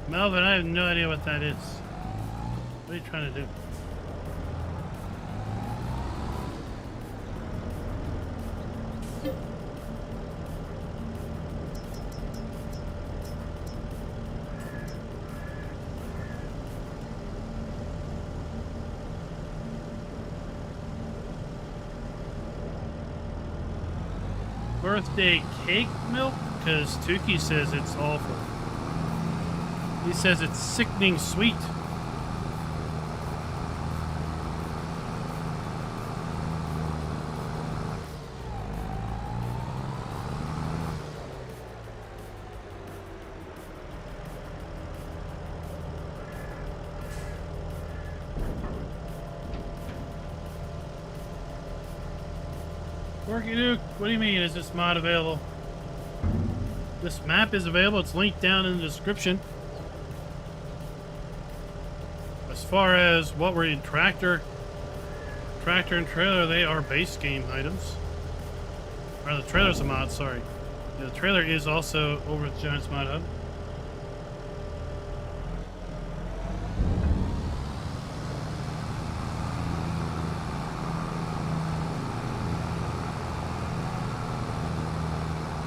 S1: Melvin, I have no idea what that is. What are you trying to do? Birthday cake milk? Because Tukey says it's awful. He says it's sickening sweet. Porky Duke, what do you mean? Is this mod available? This map is available. It's linked down in the description. As far as what we're in tractor and trailer, they are base game items. Or the trailer's a mod, sorry. Yeah, the trailer is also over at Giants Mod Hub.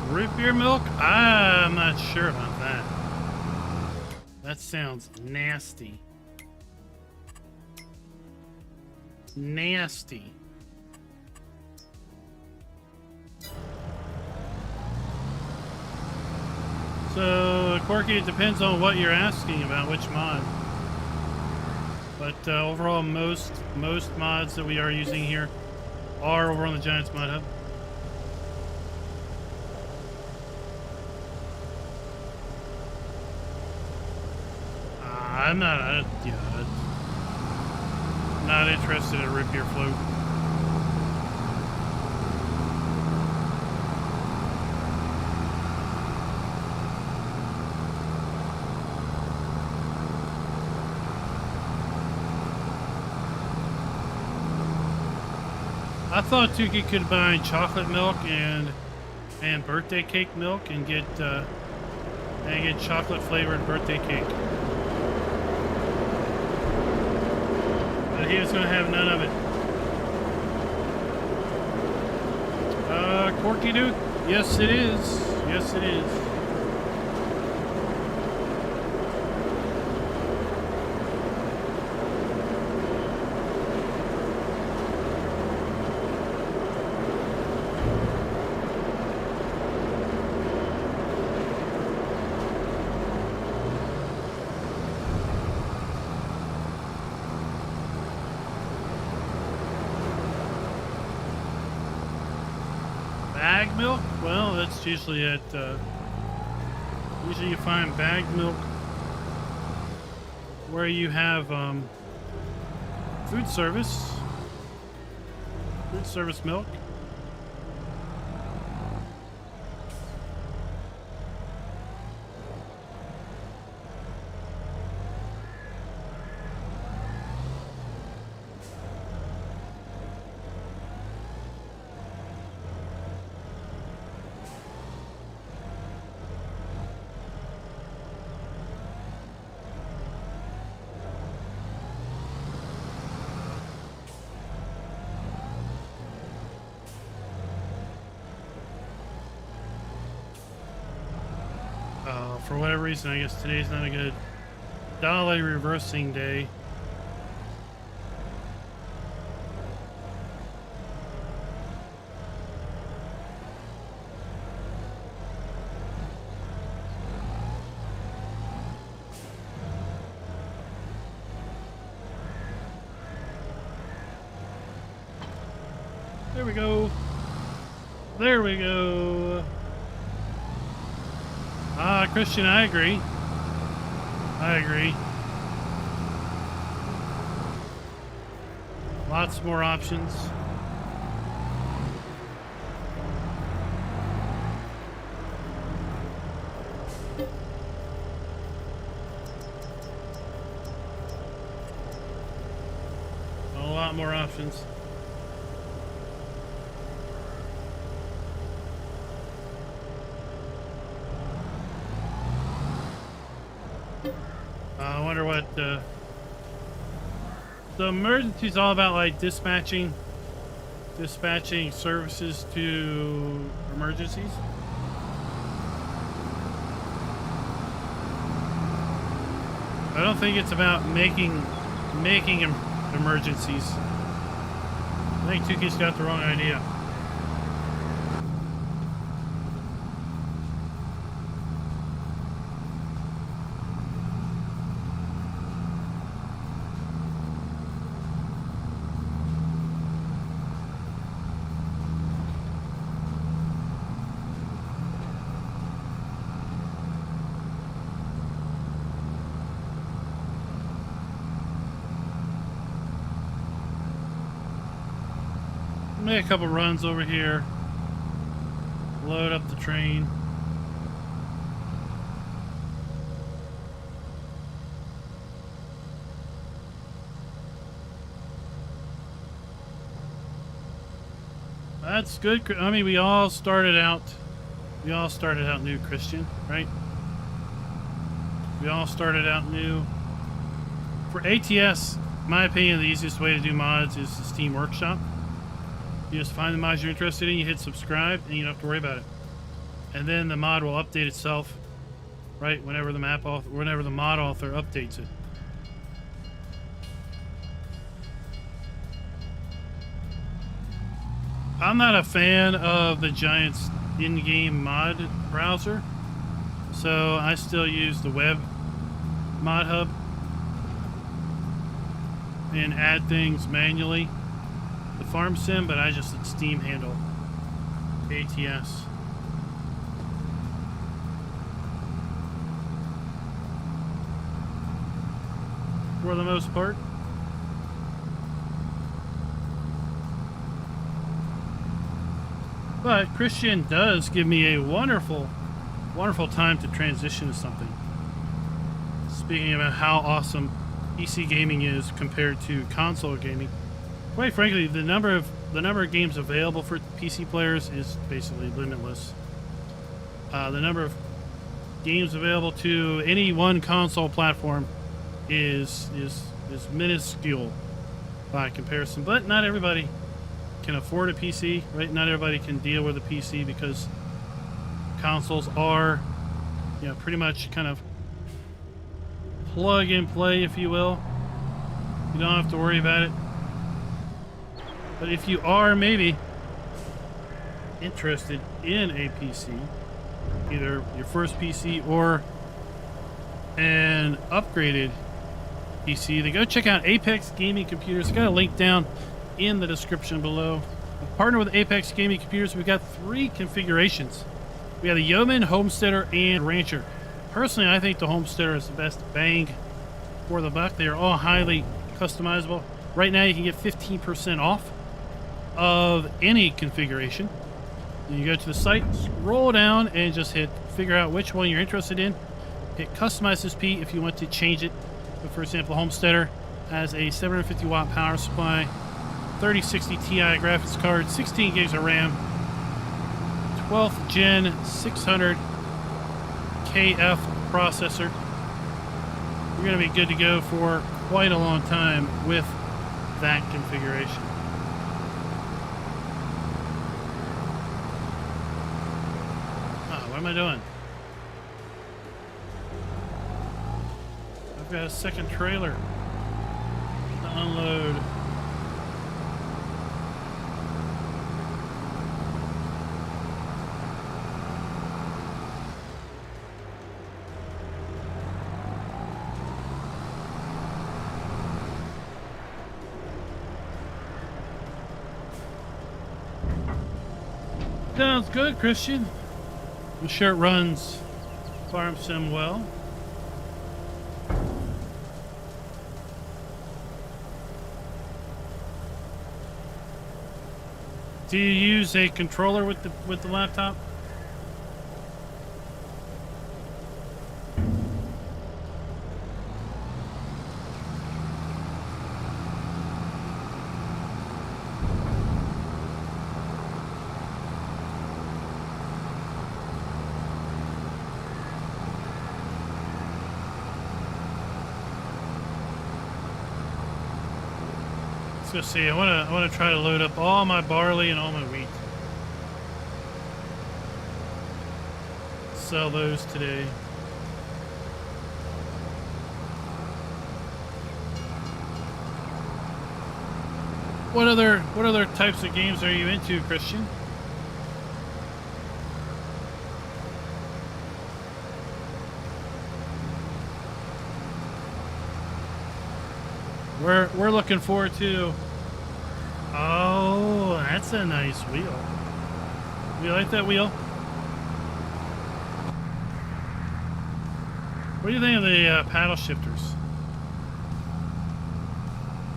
S1: Root beer milk? I'm not sure about that. That sounds nasty. Nasty. So, Corky, it depends on what you're asking about, which mod. But overall, most mods that we are using here are over on the Giants Mod Hub. I'm not, not interested in a root beer float. I thought Tukey could buy chocolate milk and birthday cake milk and get chocolate flavored birthday cake. But he was going to have none of it. Corky Duke? Yes, it is. Yes, it is. Bag milk? Well, that's usually at, usually you find bag milk where you have, food service milk. For whatever reason, I guess today's not a good dolly reversing day. There we go. There we go. Ah, Christian, I agree. I agree. Lots more options. A lot more options. I wonder what the emergency is all about, like dispatching services to emergencies. I don't think it's about making emergencies. I think Tuki's got the wrong idea. Make a couple runs over here. Load up the train. That's good. I mean, we all started out new, Christian, right? We all started out new. For ATS, in my opinion, the easiest way to do mods is the Steam Workshop. You just find the mods you're interested in, you hit subscribe, and you don't have to worry about it. And then the mod will update itself, right? Whenever the mod author updates it. I'm not a fan of the Giant's in-game mod browser, so I still use the web mod hub and add things manually. The farm sim, but I just let Steam handle ATS. For the most part. But Christian does give me a wonderful time to transition to something. Speaking about how awesome PC gaming is compared to console gaming. Quite frankly, the number of games available for PC players is basically limitless. The number of games available to any one console platform is minuscule by comparison. But not everybody can afford a PC, right? Not everybody can deal with a PC because consoles are, you know, pretty much kind of plug and play, if you will. You don't have to worry about it. But if you are maybe interested in a PC, either your first PC or an upgraded PC, then go check out Apex Gaming Computers. I've got a link down in the description below. We partner with Apex Gaming Computers. We've got 3 configurations. We have the Yeoman, Homesteader, and Rancher. Personally, I think the Homesteader is the best bang for the buck. They are all highly customizable. Right now, you can get 15% off of any configuration. And you go to the site, scroll down, and just hit figure out which one you're interested in. Hit Customize this P if you want to change it. So for example, Homesteader has a 750 watt power supply, 3060 Ti graphics card, 16 gigs of RAM, 12th gen 600 KF processor. You're going to be good to go for quite a long time with that configuration. What am I doing? got a second trailer to unload. Sounds good, Christian. I'm sure it runs Farm Sim well. Do you use a controller with the laptop? Let's see. I want to try to load up all my barley and all my wheat. Sell those today. What other types of games are you into, Christian? We're looking forward to. Oh, that's a nice wheel. You like that wheel? What do you think of the paddle shifters?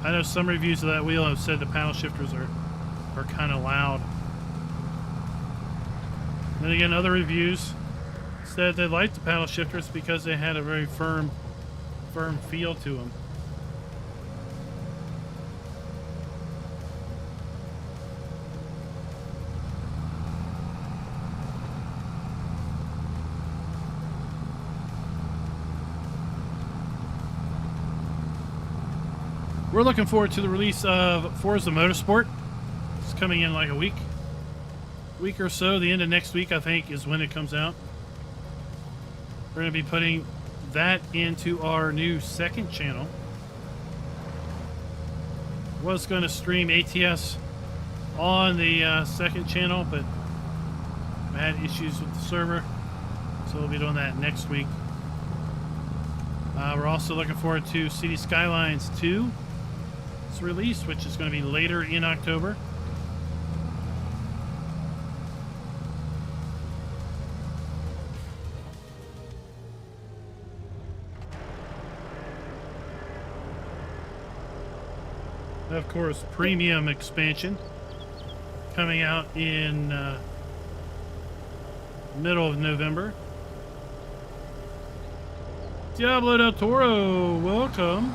S1: I know some reviews of that wheel have said the paddle shifters are kind of loud. Then again, other reviews said they liked the paddle shifters because they had a very firm feel to them. We're looking forward to the release of Forza Motorsport. It's coming in like a week or so. The end of next week, I think, is when it comes out. We're going to be putting that into our new second channel. Was going to stream ATS on the second channel, but I had issues with the server, so we'll be doing that next week. We're also looking forward to City Skylines 2. Release, which is going to be later in October. Of course, premium expansion coming out in middle of November. Diablo del Toro, welcome.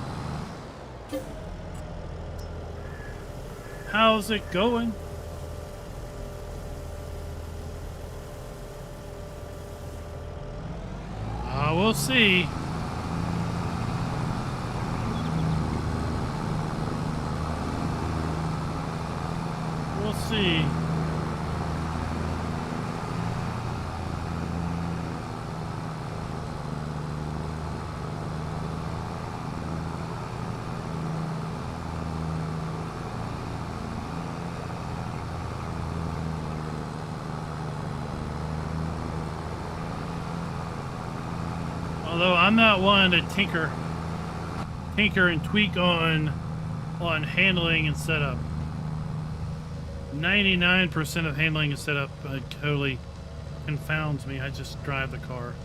S1: How's it going? We'll see. We'll see. Although I'm not one to tinker and tweak on handling and setup. 99% of handling and setup totally confounds me. I just drive the car.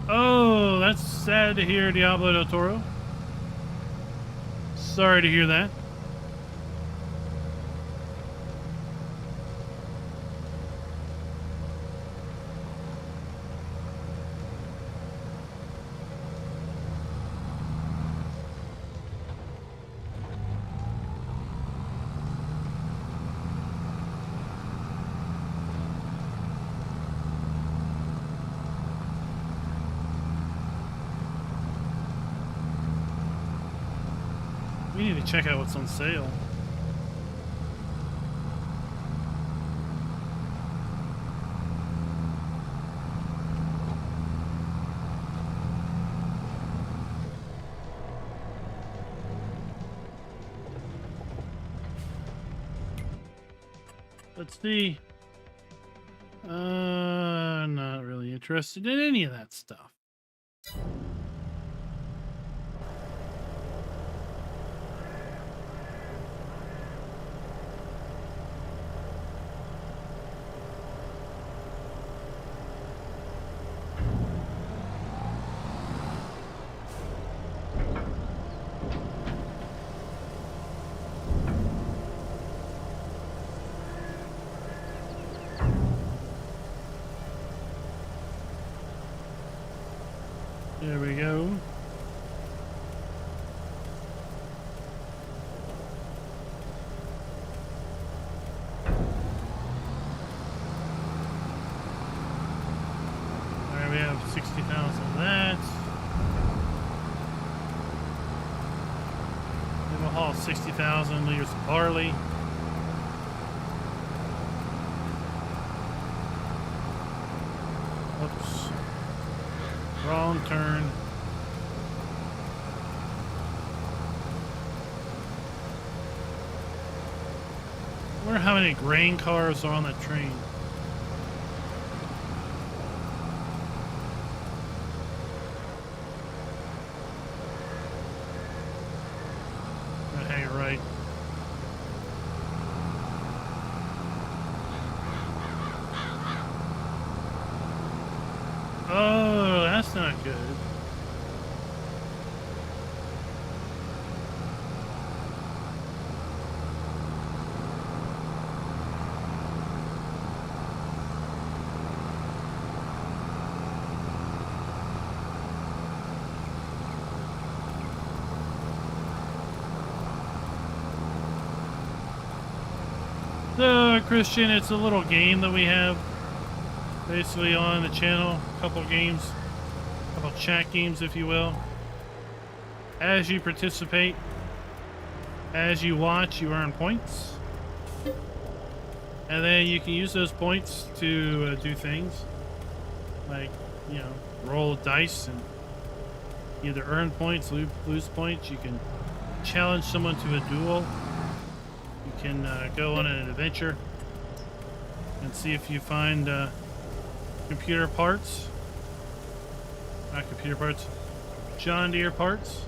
S1: Oh, that's sad to hear, Diablo del Toro. Sorry to hear that. We need to check out what's on sale. Let's see. Not really interested in any of that stuff. There we go. Alright, we have 60,000 of that. Then we'll haul 60,000 liters of barley. Oops. Wrong turn. I wonder how many grain cars are on that train. Hang it right. Oh, that's not good. So, Christian, it's a little game that we have basically on the channel. A couple games, a couple chat games, if you will. As you participate, as you watch, you earn points. And then you can use those points to do things like, you know, roll dice and either earn points, lose points. You can challenge someone to a duel. You can go on an adventure and see if you find computer parts. Not computer parts, John Deere parts.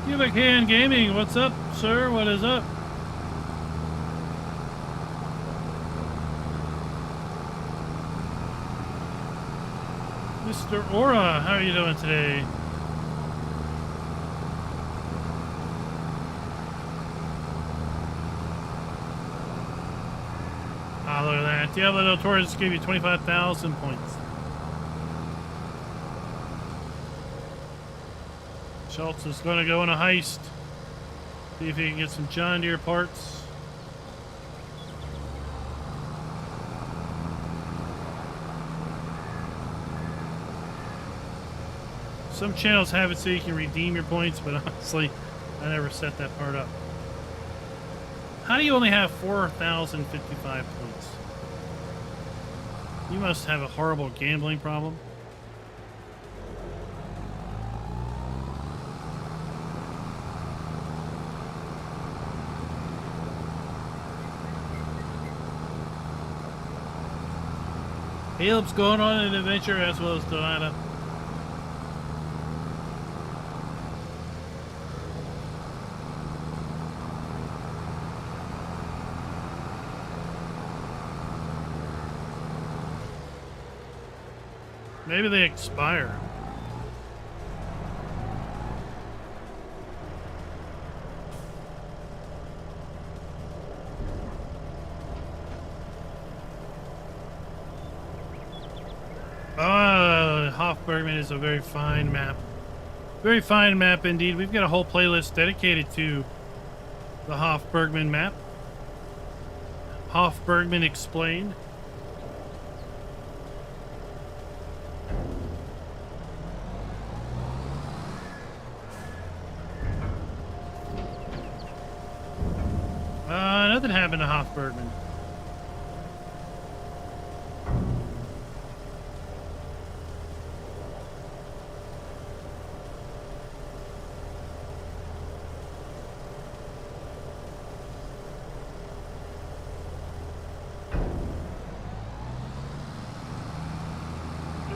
S1: Cubican Gaming, what's up, sir? What is up? Mr. Aura, how are you doing today? Ah, look at that. Diablo del Toro just gave you 25,000 points. Schultz is going to go on a heist. See if he can get some John Deere parts. Some channels have it so you can redeem your points, but honestly, I never set that part up. How do you only have 4,055 points? You must have a horrible gambling problem. Caleb's going on an adventure as well as Donata. Maybe they expire. Hofbergman is a very fine map. Very fine map indeed. We've got a whole playlist dedicated to the Hofbergman map. Hofbergman Explained. Nothing happened to Hofbergman.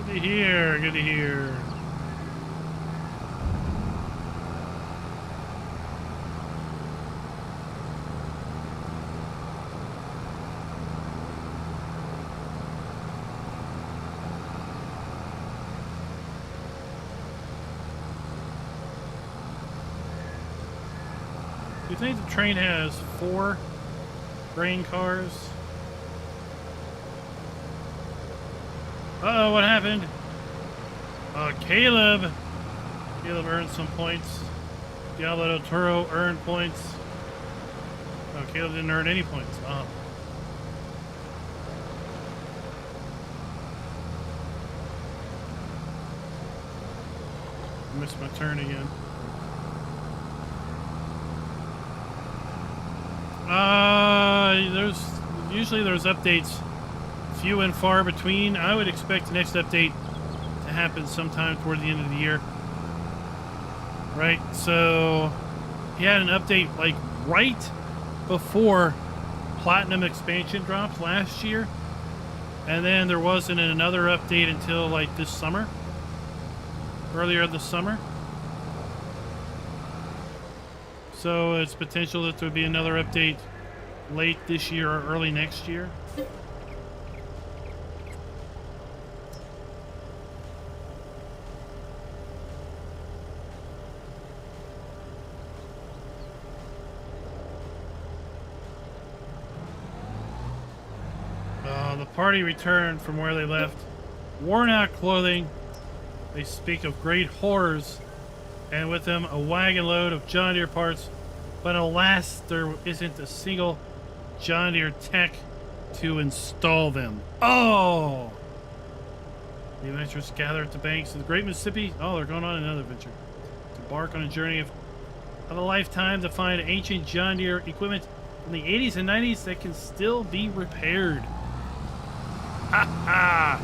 S1: Good to hear. Good to hear. Do you think the train has 4 grain cars? Uh-oh, what happened? Caleb. Caleb earned some points. Diablo del Toro earned points. Oh, Caleb didn't earn any points. Oh. I missed my turn again. Usually there's updates few and far between. I would expect the next update to happen sometime toward the end of the year. Right? So he had an update like right before Platinum expansion dropped last year. And then there wasn't another update until like this summer. Earlier this summer. So it's potential that there would be another update late this year or early next year. The party returned from where they left. Worn out clothing. They speak of great horrors. And with them a wagon load of John Deere parts. But alas, there isn't a single John Deere tech to install them. Oh! The adventurers gather at the banks of the Great Mississippi. Oh, they're going on another adventure. To embark on a journey of a lifetime to find ancient John Deere equipment from the 80s and 90s that can still be repaired. Ha ha!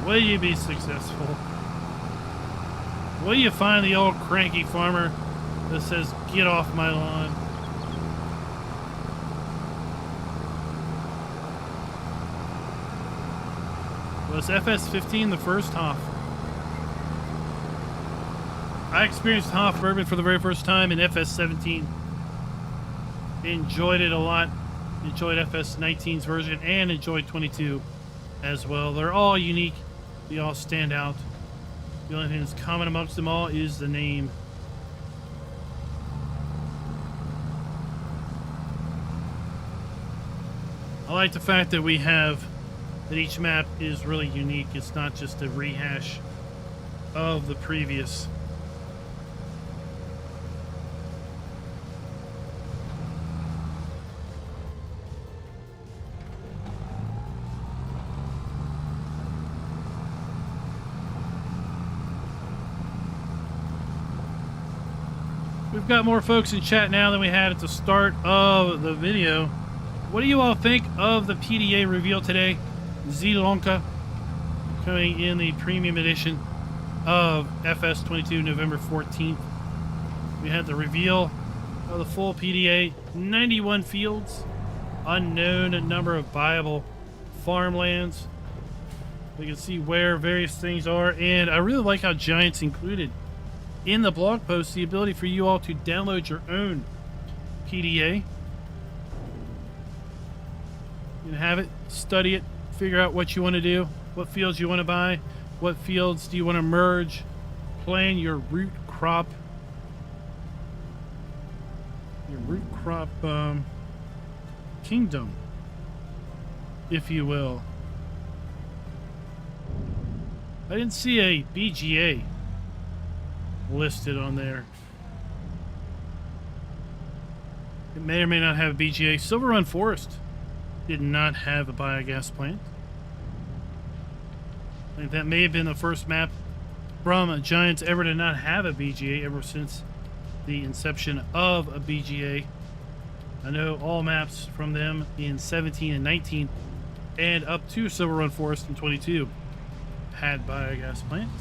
S1: Will you be successful? Will you find the old cranky farmer that says, "Get off my lawn"? Was FS15 the first Hoff? I experienced Hoff bourbon for the very first time in FS17. Enjoyed it a lot. Enjoyed FS19's version and enjoyed 22 as well. They're all unique. They all stand out. The only thing that's common amongst them all is the name. I like the fact that we have that each map is really unique. It's not just a rehash of the previous. We've got more folks in chat now than we had at the start of the video. What do you all think of the PDA reveal today? Zilonka coming in the premium edition of FS22 November 14th. We had the reveal of the full PDA, 91 fields, unknown number of viable farmlands. We can see where various things are, and I really like how Giants included in the blog post the ability for you all to download your own PDA. You can have it, study it, figure out what you want to do, what fields you want to buy, what fields do you want to merge, plan your root crop kingdom, if you will. I didn't see a BGA listed on there. It may or may not have a BGA. Silver Run Forest did not have a biogas plant. I think that may have been the first map from Giants ever to not have a BGA ever since the inception of a BGA. I know all maps from them in 17 and 19 and up to Silver Run Forest in 22 had biogas plants.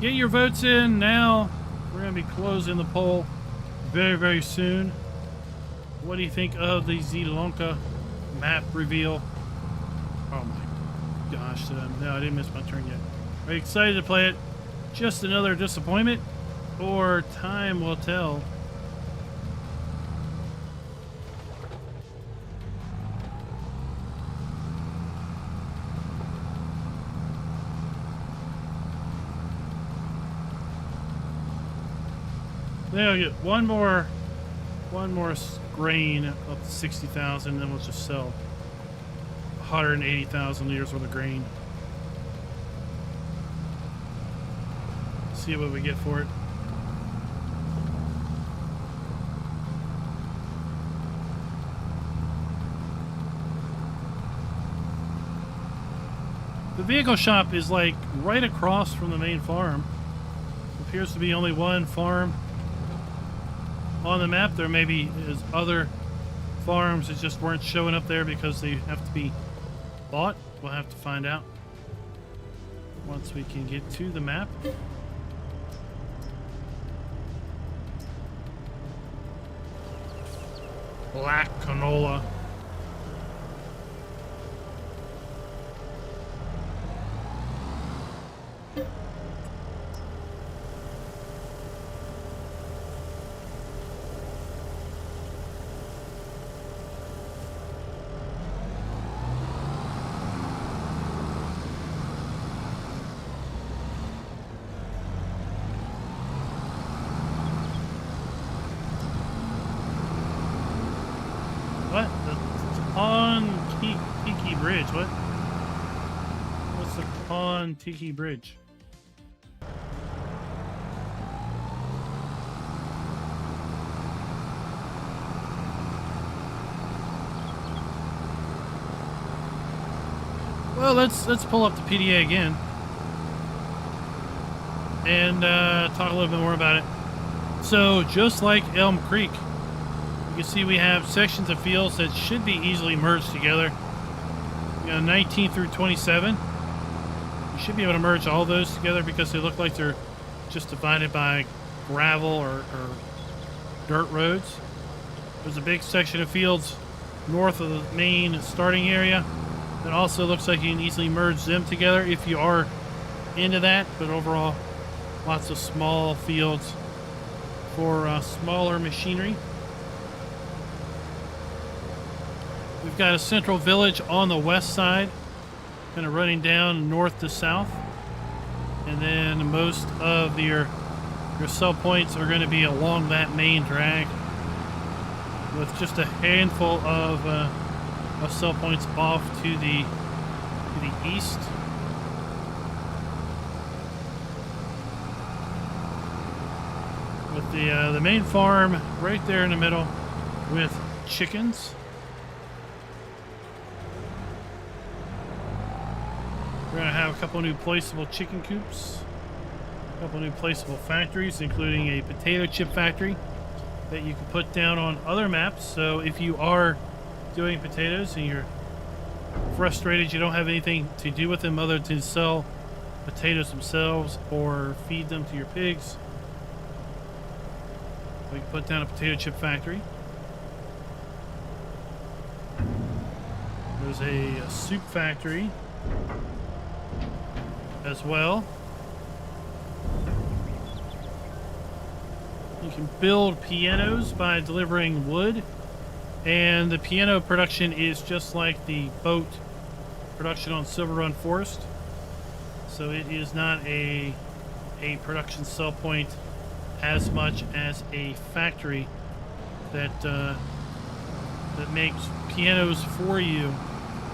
S1: Get your votes in now. We're going to be closing the poll very, very soon. What do you think of the Zielonka map reveal? Oh my gosh. No, I didn't miss my turn yet. Are you excited to play it? Just another disappointment? Or time will tell? There we go. One more grain up to 60,000, then we'll just sell 180,000 liters worth of grain. See what we get for it. The vehicle shop is like right across from the main farm. Appears to be only one farm on the map. There maybe is other farms that just weren't showing up there because they have to be bought. We'll have to find out once we can get to the map. Black canola. What? The Tiki Bridge, what? What's the Con Tiki Bridge? Well, let's pull up the PDA again and talk a little bit more about it. So, just like Elm Creek, you can see we have sections of fields that should be easily merged together. You know, 19 through 27. You should be able to merge all those together because they look like they're just divided by gravel or dirt roads. There's a big section of fields north of the main starting area that also looks like you can easily merge them together if you are into that. But overall, lots of small fields for smaller machinery. We've got a central village on the west side, kind of running down north to south. And then most of your sell points are going to be along that main drag, with just a handful of sell points off to the east. With the main farm right there in the middle with chickens. We're going to have a couple new placeable chicken coops, a couple new placeable factories, including a potato chip factory that you can put down on other maps. So if you are doing potatoes and you're frustrated, you don't have anything to do with them other than sell potatoes themselves or feed them to your pigs, we can put down a potato chip factory. There's a soup factory as well. You can build pianos by delivering wood, and the piano production is just like the boat production on Silver Run Forest, so it is not a production sell point as much as a factory that that makes pianos for you,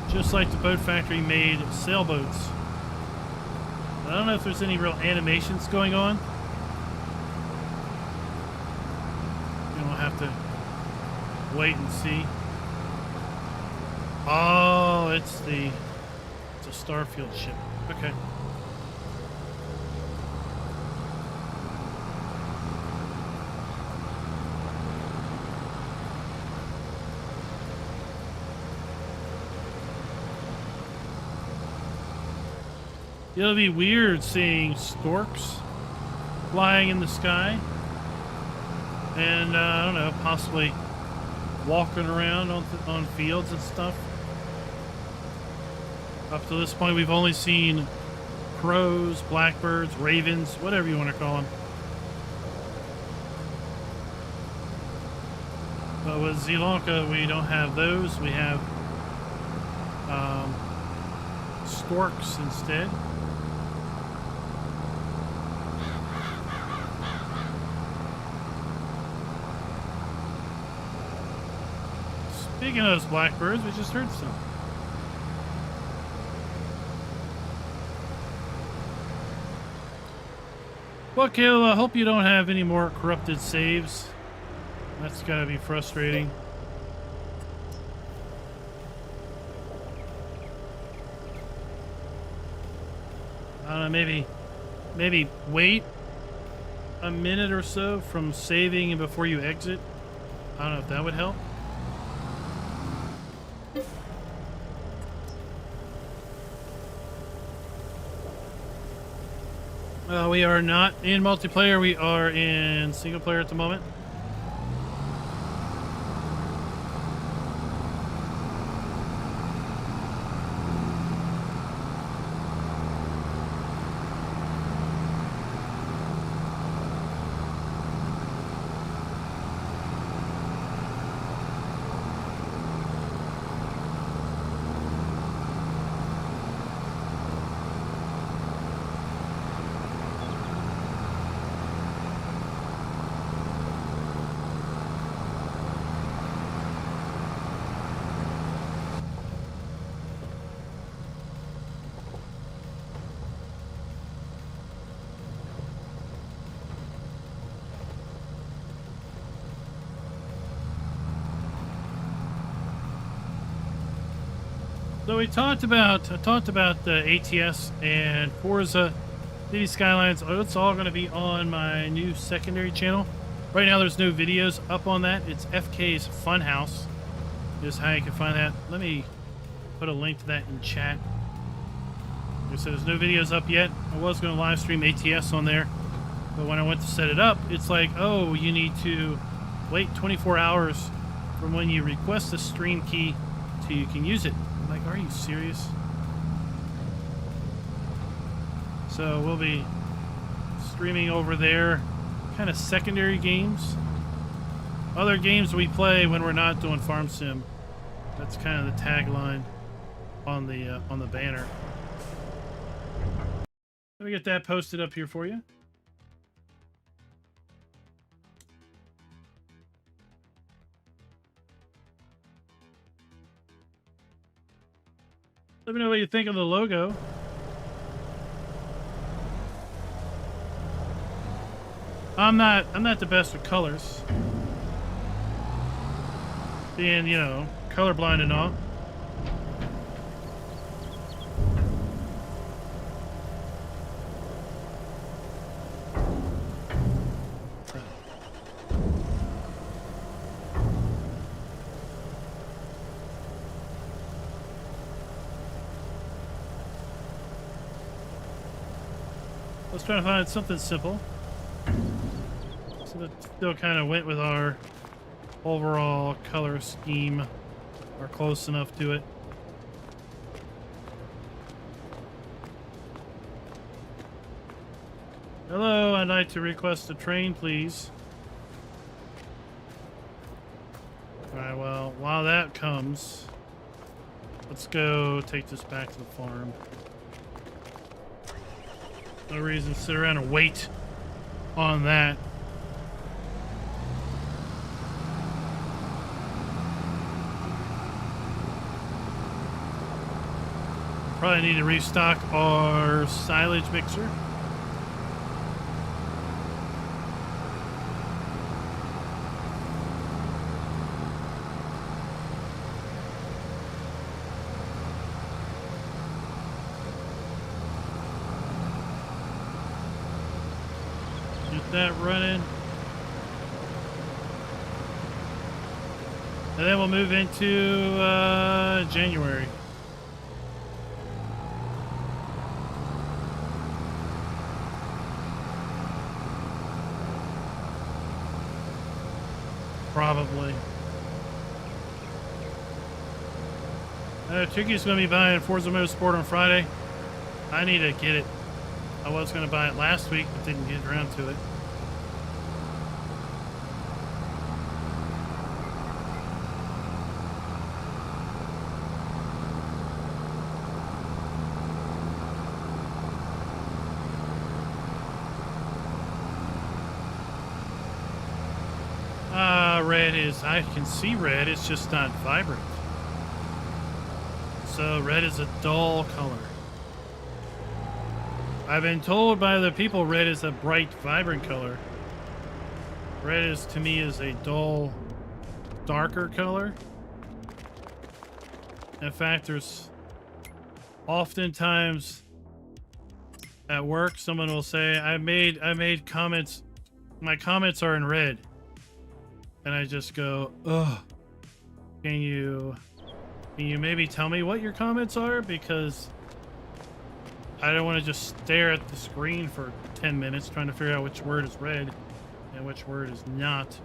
S1: just like the boat factory made sailboats. I don't know if there's any real animations going on. You don't have to wait and see. Oh, it's a Starfield ship. Okay. It'll be weird seeing storks flying in the sky. And, I don't know, possibly walking around on fields and stuff. Up to this point, we've only seen crows, blackbirds, ravens, whatever you want to call them. But with Sri Lanka, we don't have those. We have storks instead. Speaking of those blackbirds, we just heard some. Well, Caleb, I hope you don't have any more corrupted saves. That's gotta be frustrating. I don't know, maybe wait a minute or so from saving and before you exit. I don't know if that would help. We are not in multiplayer. We are in single player at the moment. So I talked about the ATS and Forza City Skylines. It's all going to be on my new secondary channel. Right now there's no videos up on that. It's FK's Funhouse is how you can find that. Let me put a link to that in chat. Like I said, there's no videos up yet. I was going to live stream ATS on there, but when I went to set it up, it's like, oh, you need to wait 24 hours from when you request a stream key till you can use it. I'm like, are you serious? So we'll be streaming over there, kind of secondary games. Other games we play when we're not doing Farm Sim. That's kind of the tagline on the banner. Let me get that posted up here for you. Let me know what you think of the logo. I'm not the best with colors. Being, you know, colorblind and all. Let's try to find something simple. So that still kind of went with our overall color scheme, or close enough to it. Hello, I'd like to request a train, please. Alright, well, while that comes, let's go take this back to the farm. No reason to sit around and wait on that. Probably need to restock our silage mixer. Get that running. And then we'll move into January. probably. Tuki's going to be buying Forza Motorsport on Friday. I need to get it. I was going to buy it last week, but didn't get around to it. Red is, I can see red, it's just not vibrant. So red is a dull color. I've been told by the people red is a bright, vibrant color. Red is, to me, is a dull, darker color. In fact, there's oftentimes at work, someone will say, I made comments, my comments are in red. And I just go, ugh, can you maybe tell me what your comments are? Because I don't want to just stare at the screen for 10 minutes trying to figure out which word is red and which word is not.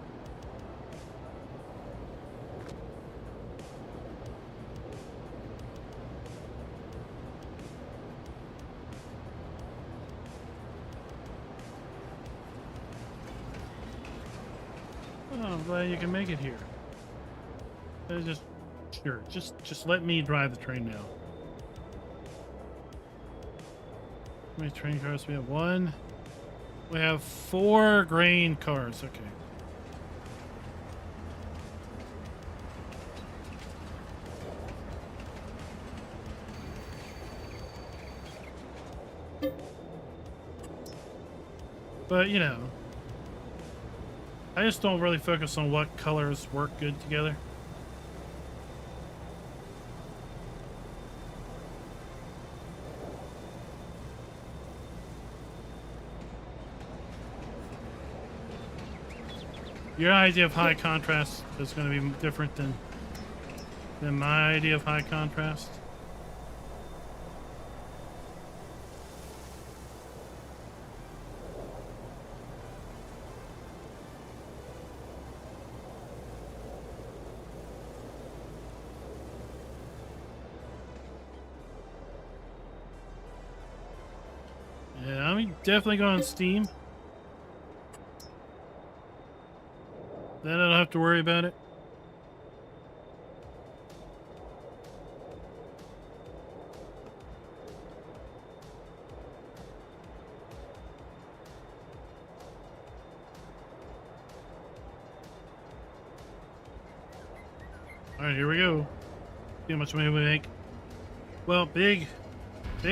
S1: Oh, I'm glad you can make it here. Just let me drive the train now. How many train cars we have? One. We have 4 grain cars. Okay. But, you know, I just don't really focus on what colors work good together. Your idea of high contrast is going to be different than my idea of high contrast. Yeah, I'm definitely going on Steam. Then I don't have to worry about it. All right, here we go. See how much money we make. Well, big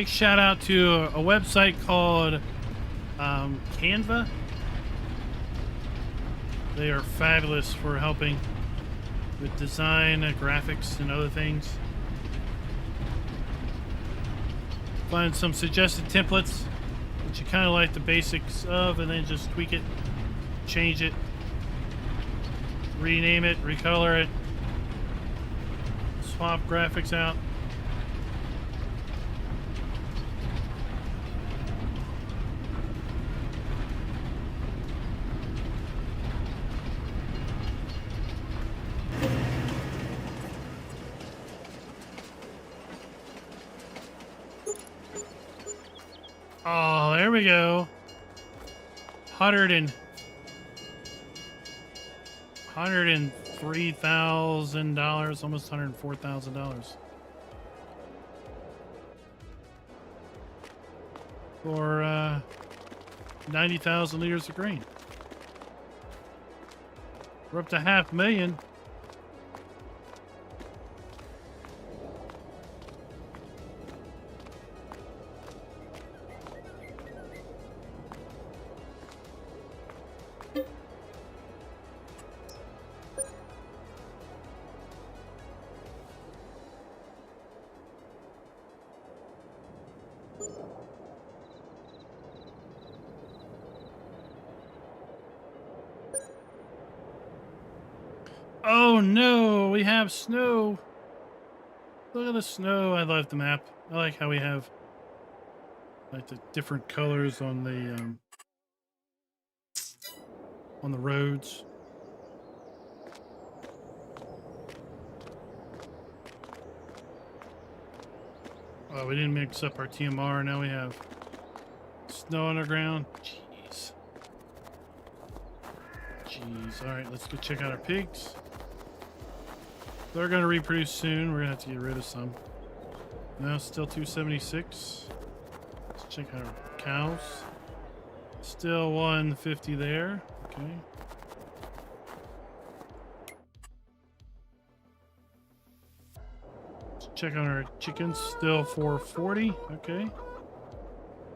S1: shout out to a website called Canva. They are fabulous for helping with design, graphics, and other things. Find some suggested templates that you kind of like the basics of, and then just tweak it, change it, rename it, recolor it, swap graphics out. Oh, there we go. $103,000, almost $104,000 for 90,000 liters of grain. We're up to 500,000. Oh no, we have snow. Look at the snow. I love the map. I like how we have like the different colors on the roads. Oh, we didn't mix up our TMR. Now we have snow underground. Jeez. Jeez. All right, let's go check out our pigs. They're going to reproduce soon. We're going to have to get rid of some. No, still 276. Let's check out our cows. Still 150 there. Okay. Let's check on our chickens. Still 440. Okay.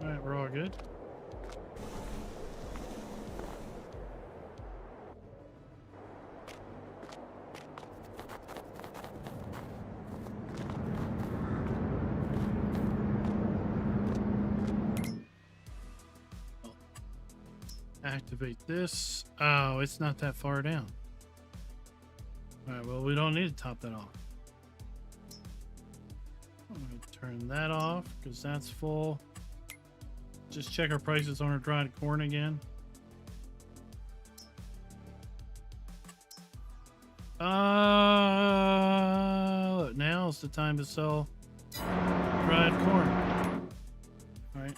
S1: All right, we're all good. Activate this. Oh, it's not that far down. All right, well, we don't need to top that off. I'm going to turn that off because that's full. Just check our prices on our dried corn again. Now's the time to sell dried corn. All right.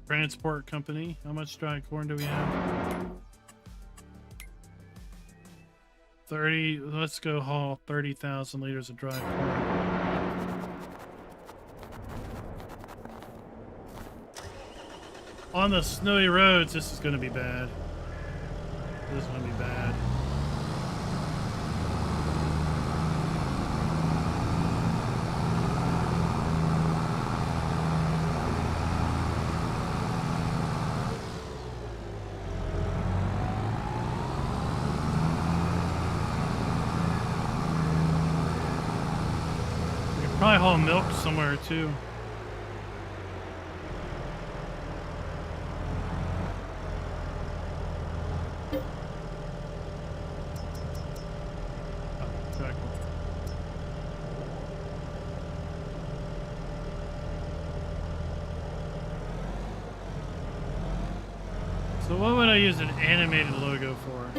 S1: Transport company. How much dried corn do we have? 30. Let's go haul 30,000 liters of dried corn. On the snowy roads, this is going to be bad. This is going to be bad. Probably haul milk somewhere too. So what would I use an animated logo for?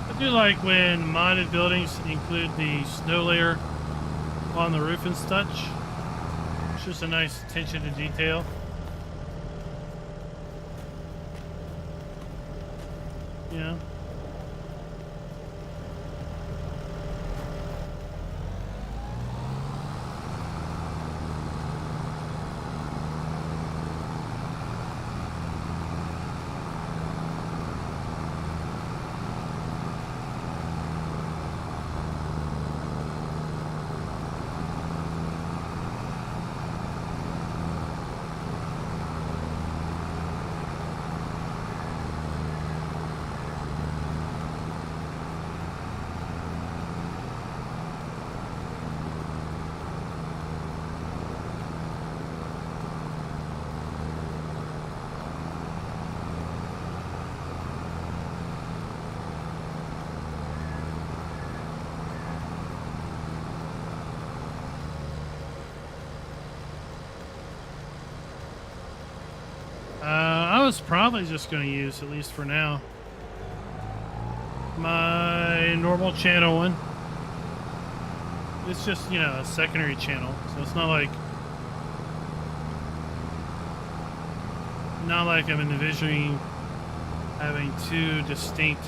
S1: I do like when modded buildings include the snow layer on the roof and such. It's just a nice attention to detail. Yeah. I was probably just going to use, at least for now, my normal channel one. It's just, you know, a secondary channel, so it's not like I'm envisioning having two distinct,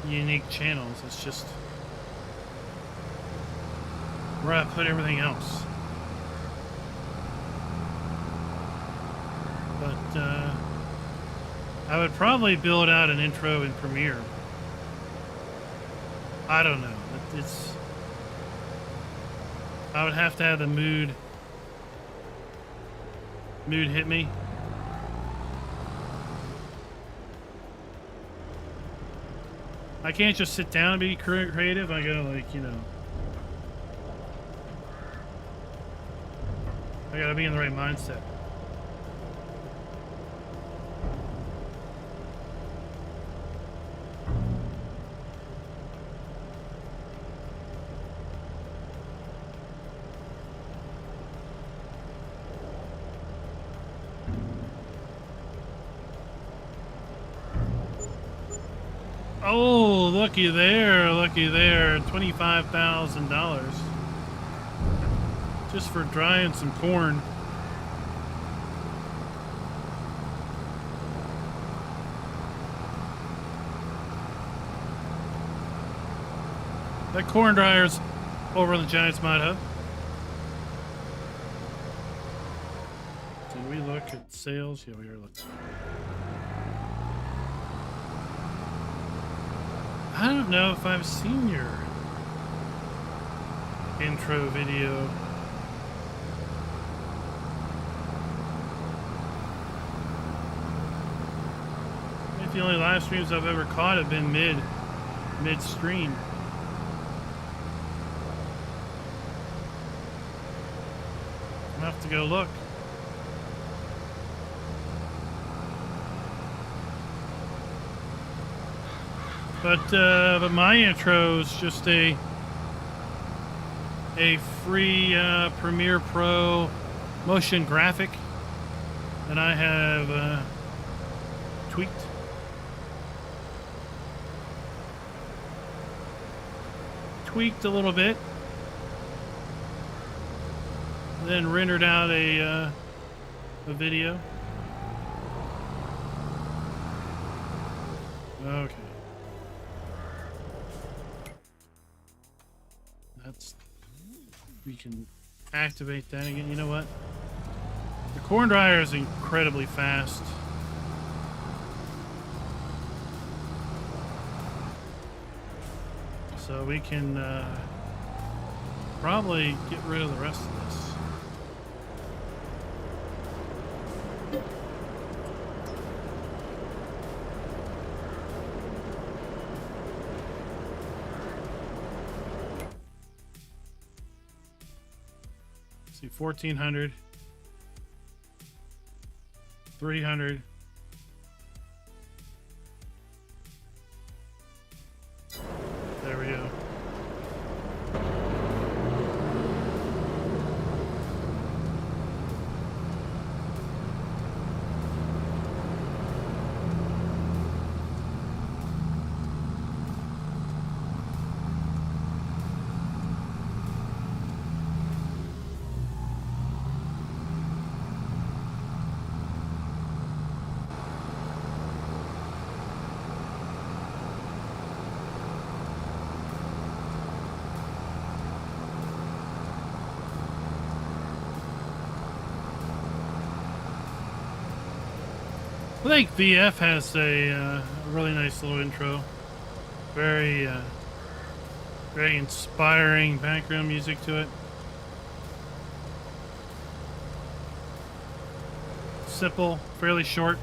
S1: unique channels. It's just where I put everything else. But I would probably build out an intro in Premiere. I don't know. I would have to have the mood hit me. I can't just sit down and be creative. I gotta, like, you know, I gotta be in the right mindset. Oh, looky there, $25,000 just for drying some corn. That corn dryer's over on the Giants Mod Hub. Did we look at sales? Yeah, we are. Let's see. I don't know if I've seen your intro video. I think the only live streams I've ever caught have been mid-stream. I'll have to go look. But my intro is just a free Premiere Pro motion graphic that I have tweaked a little bit, then rendered out a video. Okay. We can activate that again. You know what? The corn dryer is incredibly fast. So we can probably get rid of the rest of this. See, 1400, 300. There we go. I think VF has a really nice little intro. Very inspiring background music to it. Simple, fairly short.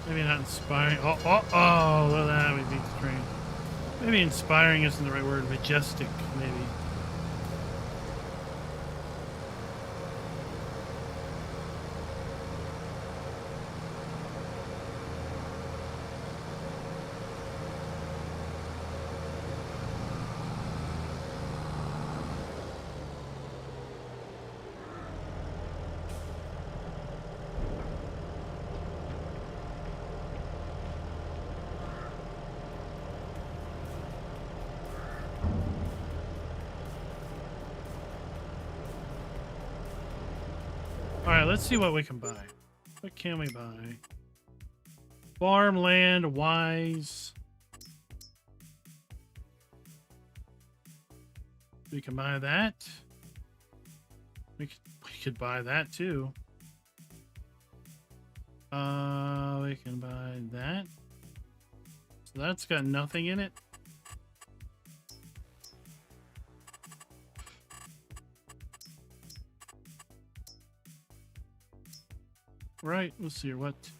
S1: Maybe not inspiring. Oh, look at that. We beat the train. Maybe inspiring isn't the right word. Majestic, maybe. Alright, let's see what we can buy. What can we buy? Farmland Wise. We can buy that. We could buy that too. We can buy that. So that's got nothing in it. Right, let's see what's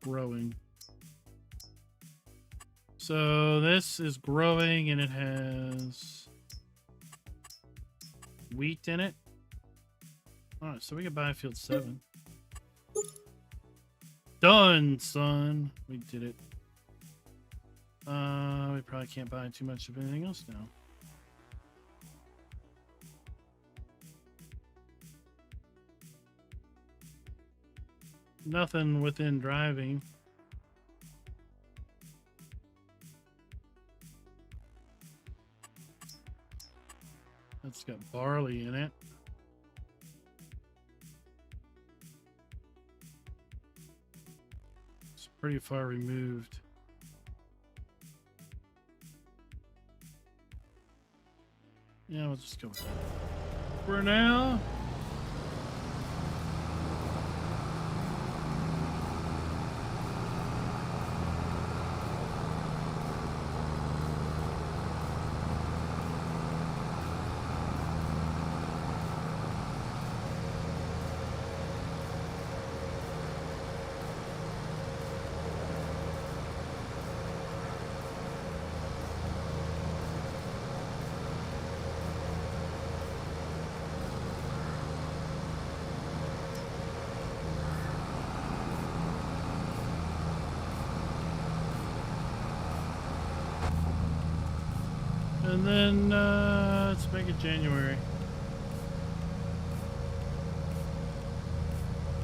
S1: growing. So this is growing and it has wheat in it. All right, so we can buy field 7. done, son. We did it. We probably can't buy too much of anything else now. Nothing within driving. That's got barley in it. It's pretty far removed. Yeah, we'll just go with that for now. And then let's make it January.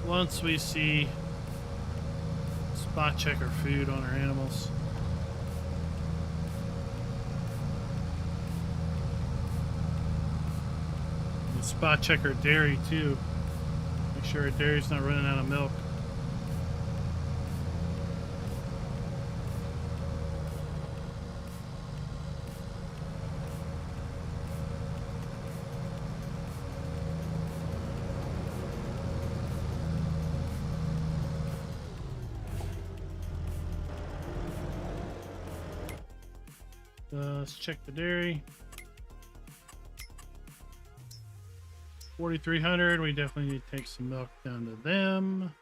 S1: Once we see spot checker food on our animals. And spot checker dairy too. Make sure our dairy's not running out of milk. Let's check the dairy. 4,300. We definitely need to take some milk down to them.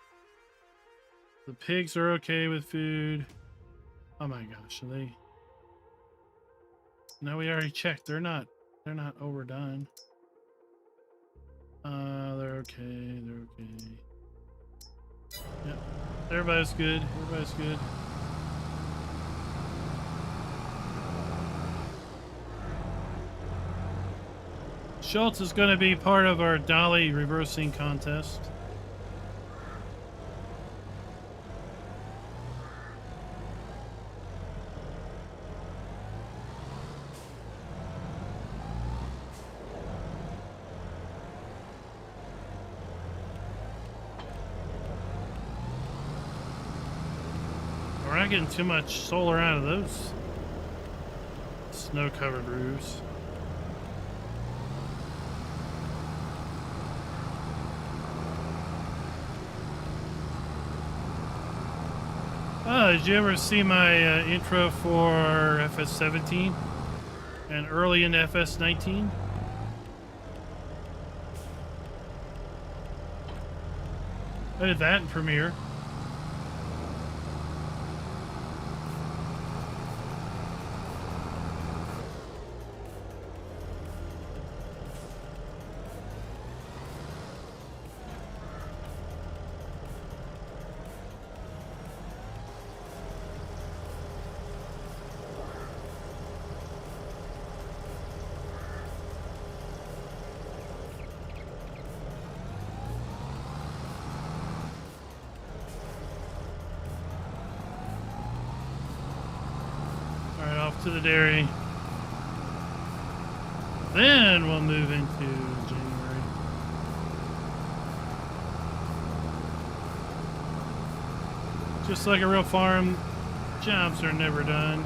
S1: The pigs are okay with food. Oh my gosh, are they? No, we already checked. They're not overdone. They're okay. They're okay. Yep. Everybody's good. Everybody's good. Schultz is going to be part of our dolly reversing contest. We're not getting too much solar out of those snow-covered roofs. Did you ever see my intro for FS17 and early into FS19? I did that in Premiere. To the dairy. Then we'll move into January. Just like a real farm, jobs are never done.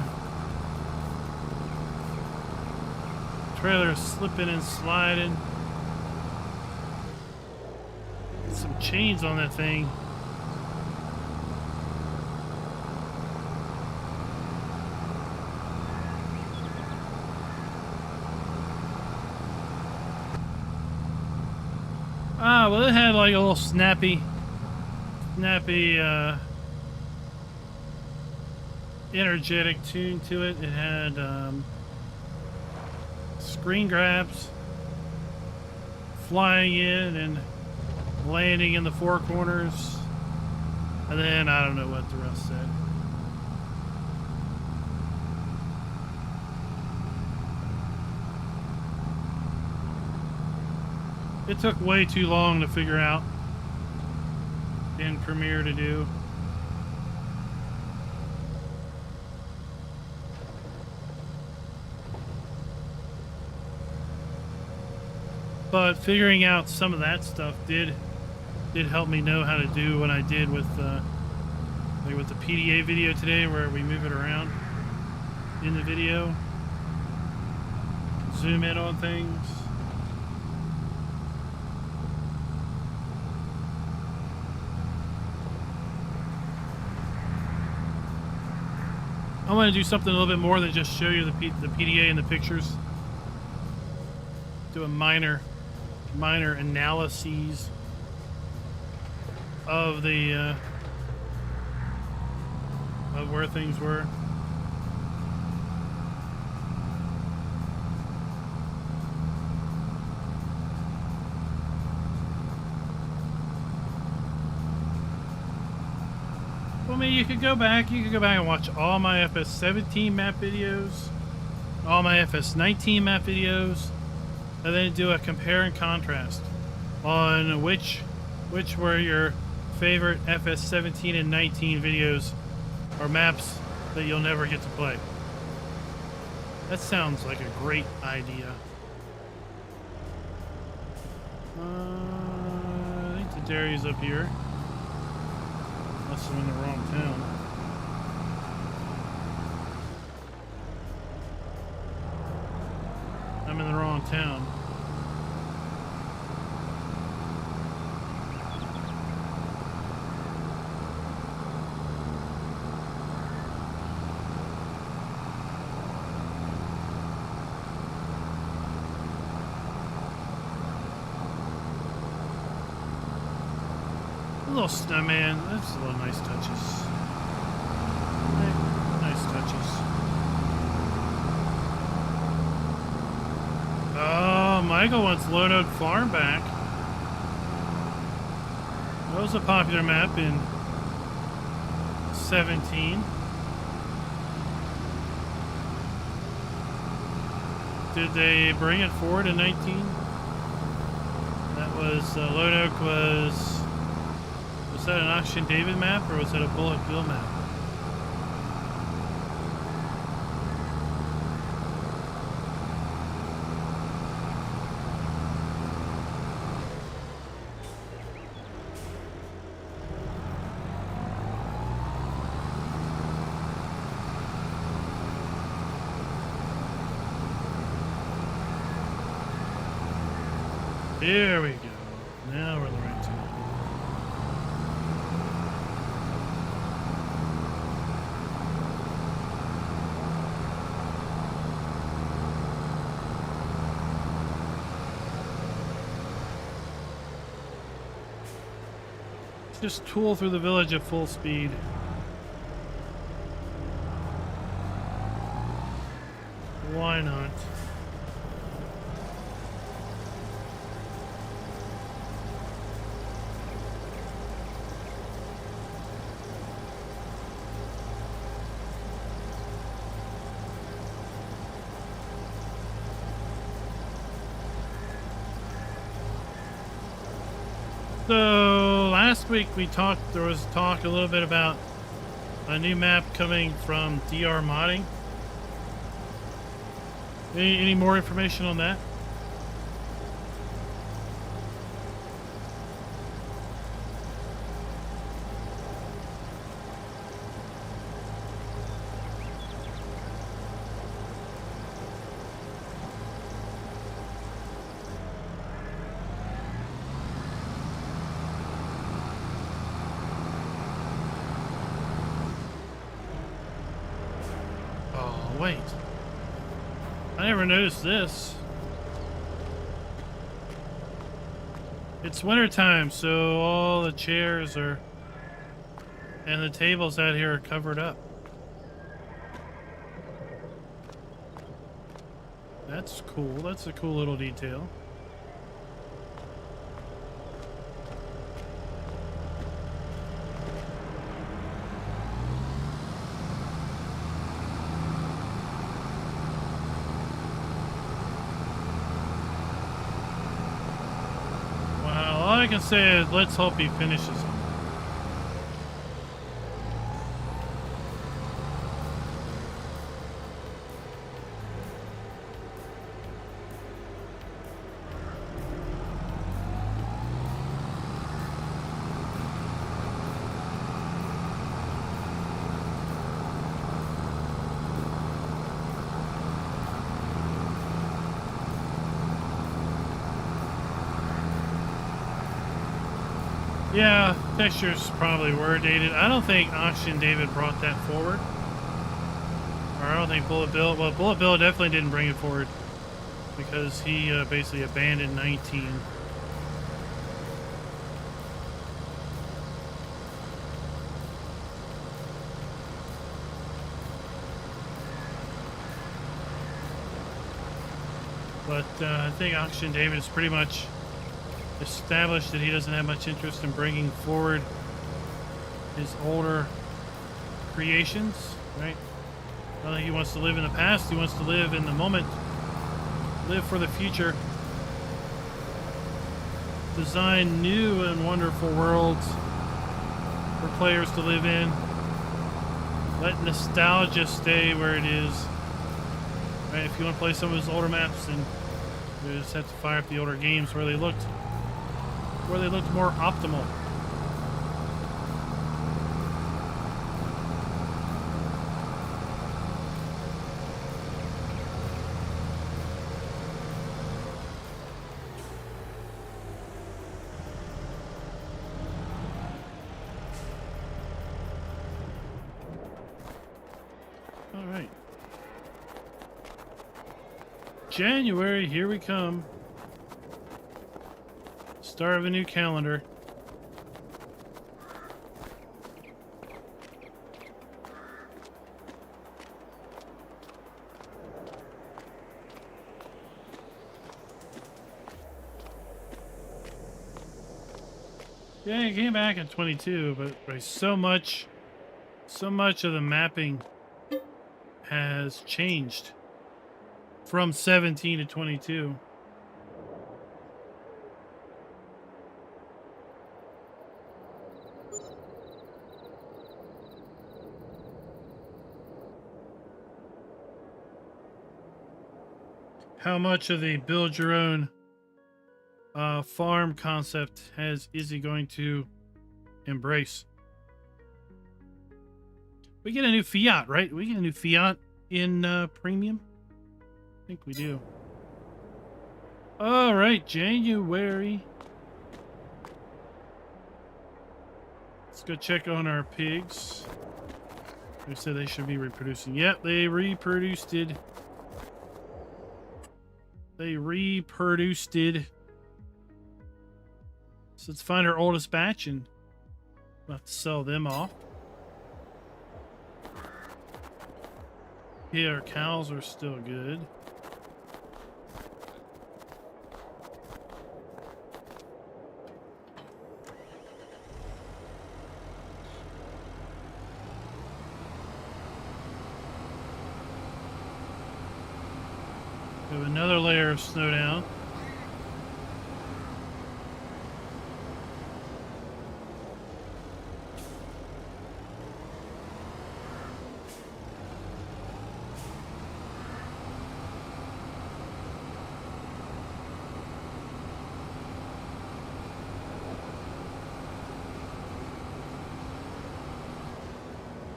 S1: Trailer slipping and sliding. Some chains on that thing. Well, it had like a little snappy, energetic tune to it. It had screen grabs, flying in and landing in the four corners. And then I don't know what the rest said. It took way too long to figure out in Premiere to do. But figuring out some of that stuff did help me know how to do what I did with like with the PDA video today, where we move it around in the video, zoom in on things. I want to do something a little bit more than just show you the PDA and the pictures. Do a minor analyses of the of where things were. Well, I mean, you could go back and watch all my FS17 map videos, all my FS19 map videos, and then do a compare and contrast on which were your favorite FS17 and 19 videos or maps that you'll never get to play. That sounds like a great idea. I think the dairy's up here. Unless I'm in the wrong town. I'm in the wrong town. A little snowman. That's a little nice touches. Nice touches. Oh, Michael wants Low Oak Farm back. That was a popular map in 17. Did they bring it forward in 19? That was Lone Oak was that an Auction David map, or was that a Bullet Bill map? Here we go. Now we're in the right town. Just tool through the village at full speed. Why not? So last week there was talk a little bit about a new map coming from DR Modding. Any more information on that? Wait, I never noticed this. It's wintertime, so all the chairs and the tables out here are covered up. That's cool. That's a cool little detail. can say is let's hope he finishes it. Yeah, textures probably were dated. I don't think Auction David brought that forward. Or I don't think Bullet Bill... Well, Bullet Bill definitely didn't bring it forward. Because he basically abandoned 19. But I think Auction David is pretty much established that he doesn't have much interest in bringing forward his older creations, right? I don't think he wants to live in the past. He wants to live in the moment, live for the future, design new and wonderful worlds for players to live in. Let nostalgia stay where it is. Right? If you want to play some of his older maps, then you just have to fire up the older games where they looked more optimal. All right. January, here we come. Start of a new calendar. Yeah, it came back in 22, but so much of the mapping has changed from 17 to 22. How much of the build your own farm concept is he going to embrace? We get a new Fiat, right? We get a new Fiat in premium. I think we do. All right, January. Let's go check on our pigs. They said they should be reproducing. Yep, they reproduced it. They reproduced it. So let's find our oldest batch and we'll have to sell them off. Yeah, our cows are still good. We have another layer of snow down.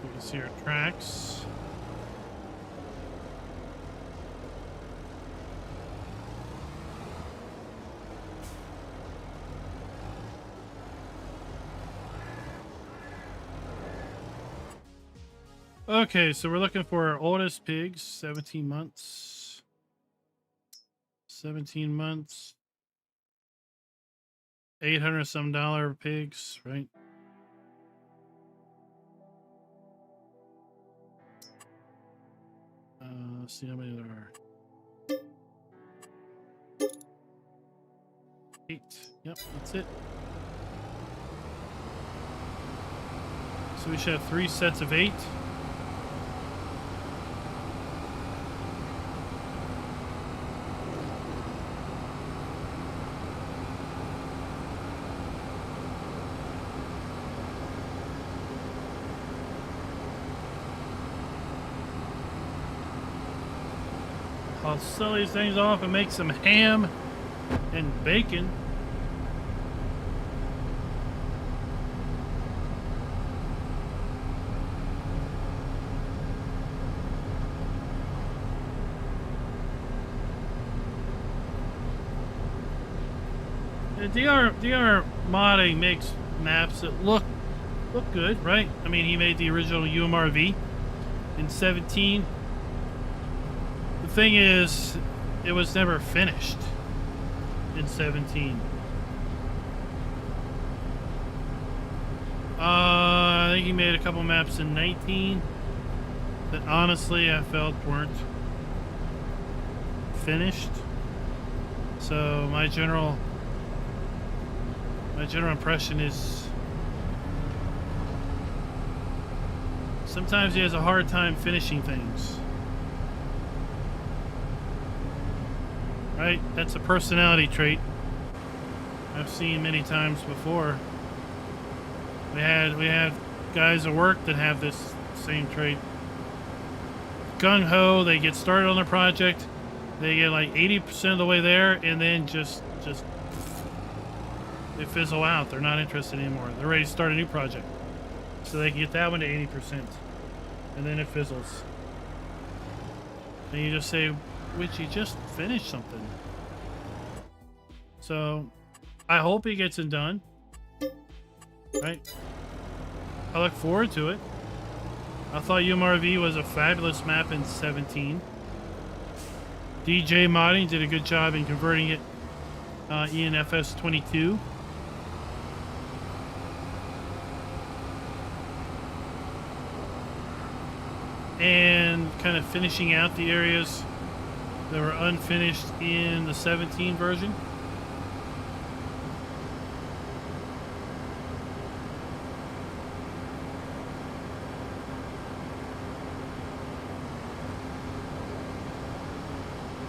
S1: You can see our tracks. Okay, so we're looking for our oldest pigs, 17 months. 17 months. $800 some pigs, right? Let's see how many there are. 8. Yep, that's it. So we should have 3 sets of 8. I'll sell these things off and make some ham and bacon. DR modding makes maps that look good, right? I mean, he made the original UMRV in 17. The thing is, it was never finished in 17. I think he made a couple maps in 19 that honestly I felt weren't finished. So my general impression is sometimes he has a hard time finishing things. Right? That's a personality trait I've seen many times before. We had guys at work that have this same trait. Gung-ho, they get started on their project, they get like 80% of the way there, and then just they fizzle out. They're not interested anymore. They're ready to start a new project, so they can get that one to 80%, and then it fizzles. And you just say, "Would you just finish something?" So, I hope he gets it done. Right? I look forward to it. I thought UMRV was a fabulous map in 17. DJ Modding did a good job in converting it in FS22. And kind of finishing out the areas that were unfinished in the 17 version.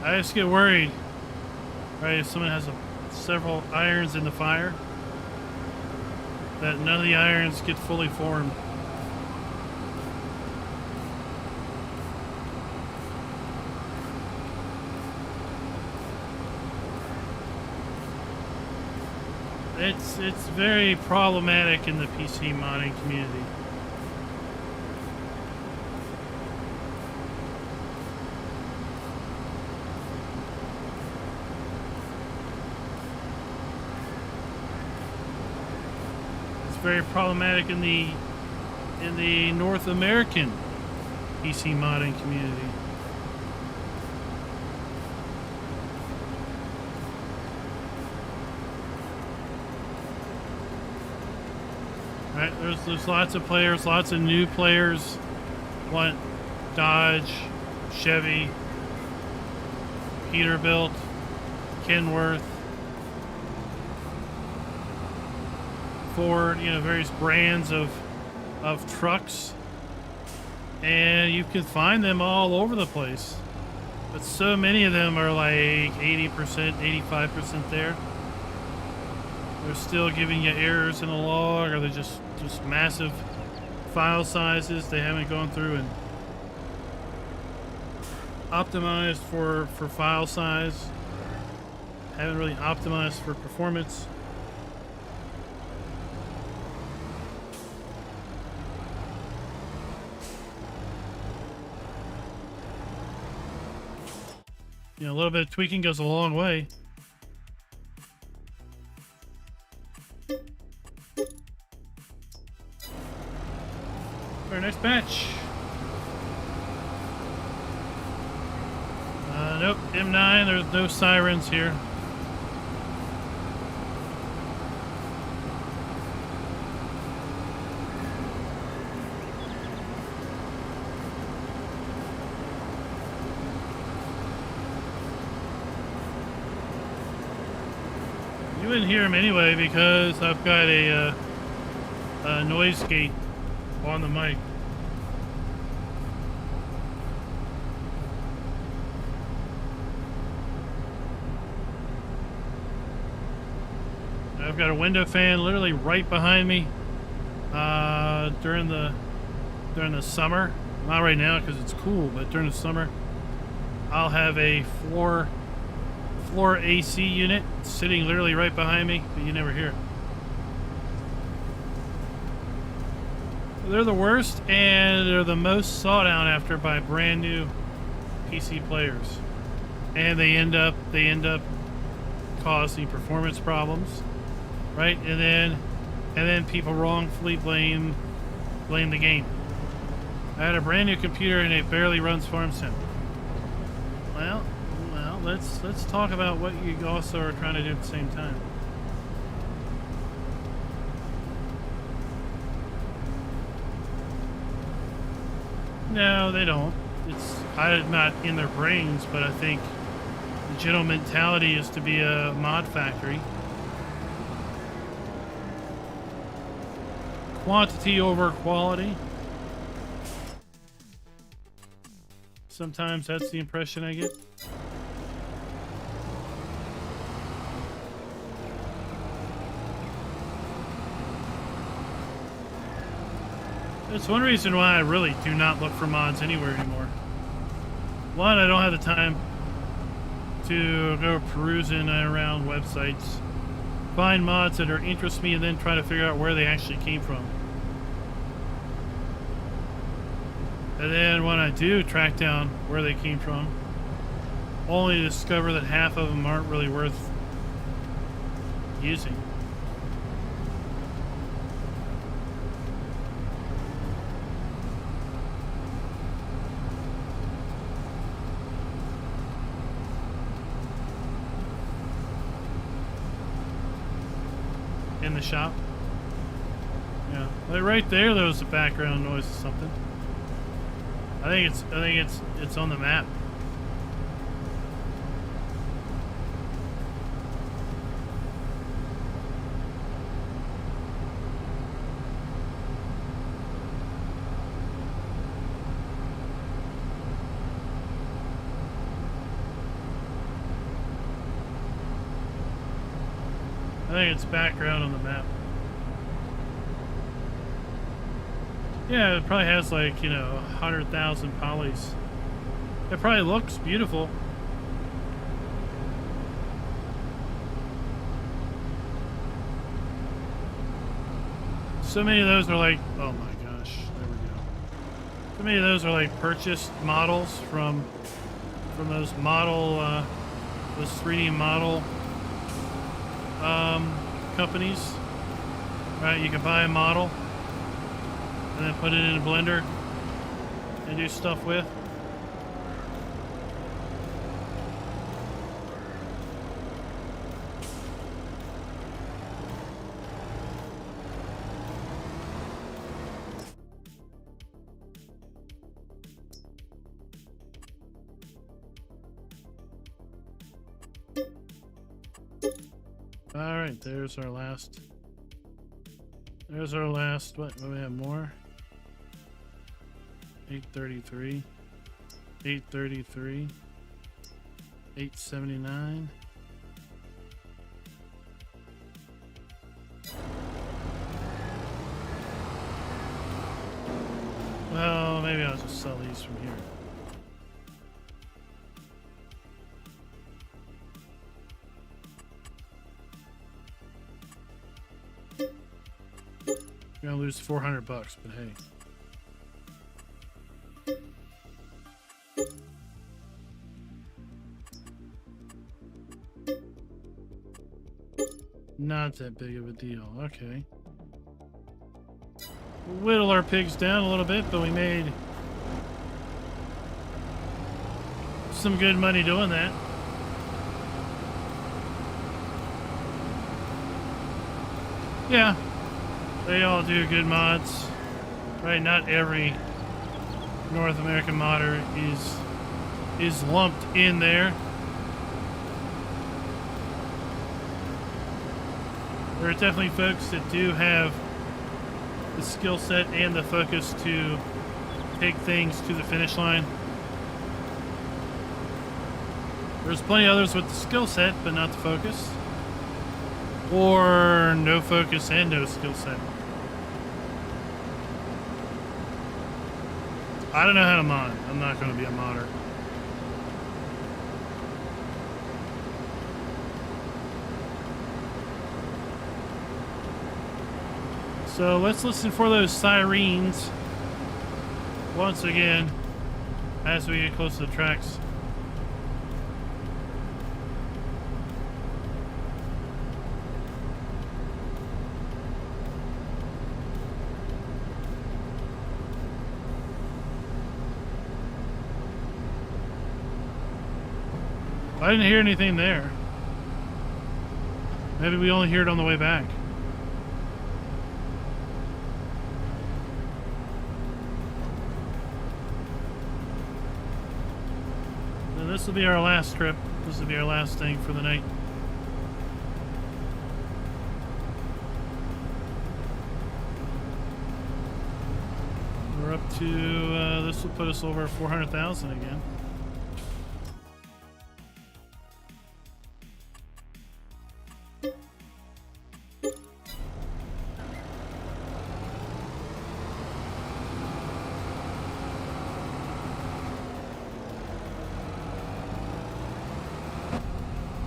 S1: I just get worried, right, if someone has several irons in the fire, that none of the irons get fully formed. It's very problematic in the PC modding community. It's very problematic in the North American PC modding community. Right, there's lots of players, lots of new players want Dodge, Chevy, Peterbilt, Kenworth, Ford, you know, various brands of trucks, and you can find them all over the place. But so many of them are like 80%, 85% there. They're still giving you errors in the log, or they're just massive file sizes. They haven't gone through and optimized for file size. Haven't really optimized for performance. You know, a little bit of tweaking goes a long way. Our next batch. Nope, M9, there's no sirens here. You wouldn't hear them anyway because I've got a noise gate on the mic. I've got a window fan literally right behind me during the summer. Not right now because it's cool, but during the summer I'll have a floor AC unit sitting literally right behind me, but you never hear it. They're the worst, and they're the most sought out after by brand new PC players, and they end up causing performance problems, right? And then people wrongfully blame the game. I had a brand new computer and it barely runs Farm Sim. Well, let's talk about what you also are trying to do at the same time. No, they don't. I'm not in their brains, but I think the general mentality is to be a mod factory. Quantity over quality. Sometimes that's the impression I get. That's one reason why I really do not look for mods anywhere anymore. One, I don't have the time to go perusing around websites, find mods that interest me, and then try to figure out where they actually came from. And then when I do track down where they came from, only to discover that half of them aren't really worth using. In the shop. Yeah, like right there was a background noise or something. I think it's on the map. I think it's background on the map. Yeah, it probably has like, 100,000 polys. It probably looks beautiful. So many of those are like, oh my gosh, there we go. So many of those are like purchased models from those those 3D model companies, right? You can buy a model and then put it in a blender and do stuff with. All right, there's our last. What do we have more? 833, 833, 879. Well, maybe I'll just sell these from here. You're gonna lose $400, but hey. Not that big of a deal. Okay. We'll whittle our pigs down a little bit, but we made some good money doing that. Yeah. They all do good mods. Right? Not every North American modder is lumped in there. There are definitely folks that do have the skill set and the focus to take things to the finish line. There's plenty of others with the skill set, but not the focus. Or no focus and no skill set. I don't know how to mod. I'm not going to be a modder. So let's listen for those sirens once again as we get close to the tracks. I didn't hear anything there. Maybe we only hear it on the way back. And this will be our last trip. This will be our last thing for the night. We're up to, this will put us over 400,000 again.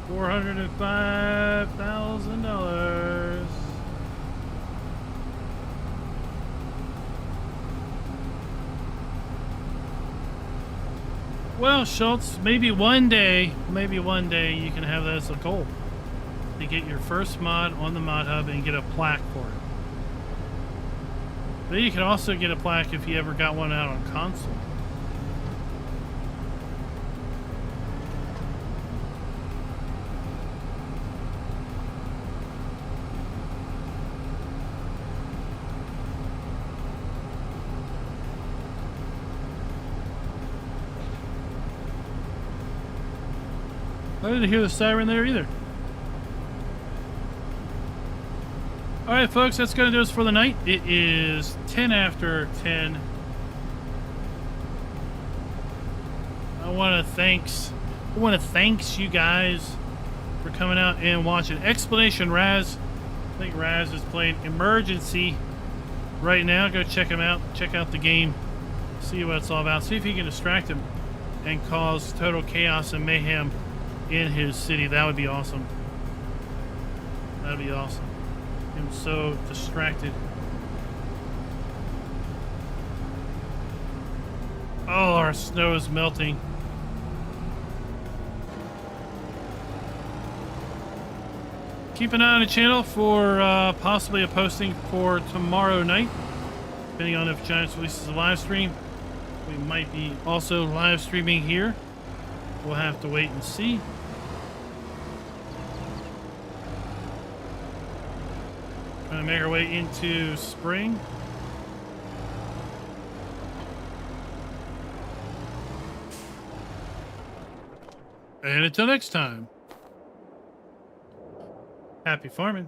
S1: $405,000. Well, Schultz, maybe one day you can have that as a goal to get your first mod on the mod hub and get a plaque for it. But you can also get a plaque if you ever got one out on console. I didn't hear the siren there either. Alright folks, that's going to do us for the night. It is 10 after 10. I want to thanks you guys for coming out and watching. Explanation Raz. I think Raz is playing Emergency right now. Go check him out. Check out the game. See what it's all about. See if you can distract him and cause total chaos and mayhem in his city. That would be awesome. That'd be awesome. I'm so distracted. Oh, our snow is melting. Keep an eye on the channel for possibly a posting for tomorrow night. Depending on if Giants releases a live stream. We might be also live streaming here. We'll have to wait and see. Trying to make our way into spring. And until next time, happy farming.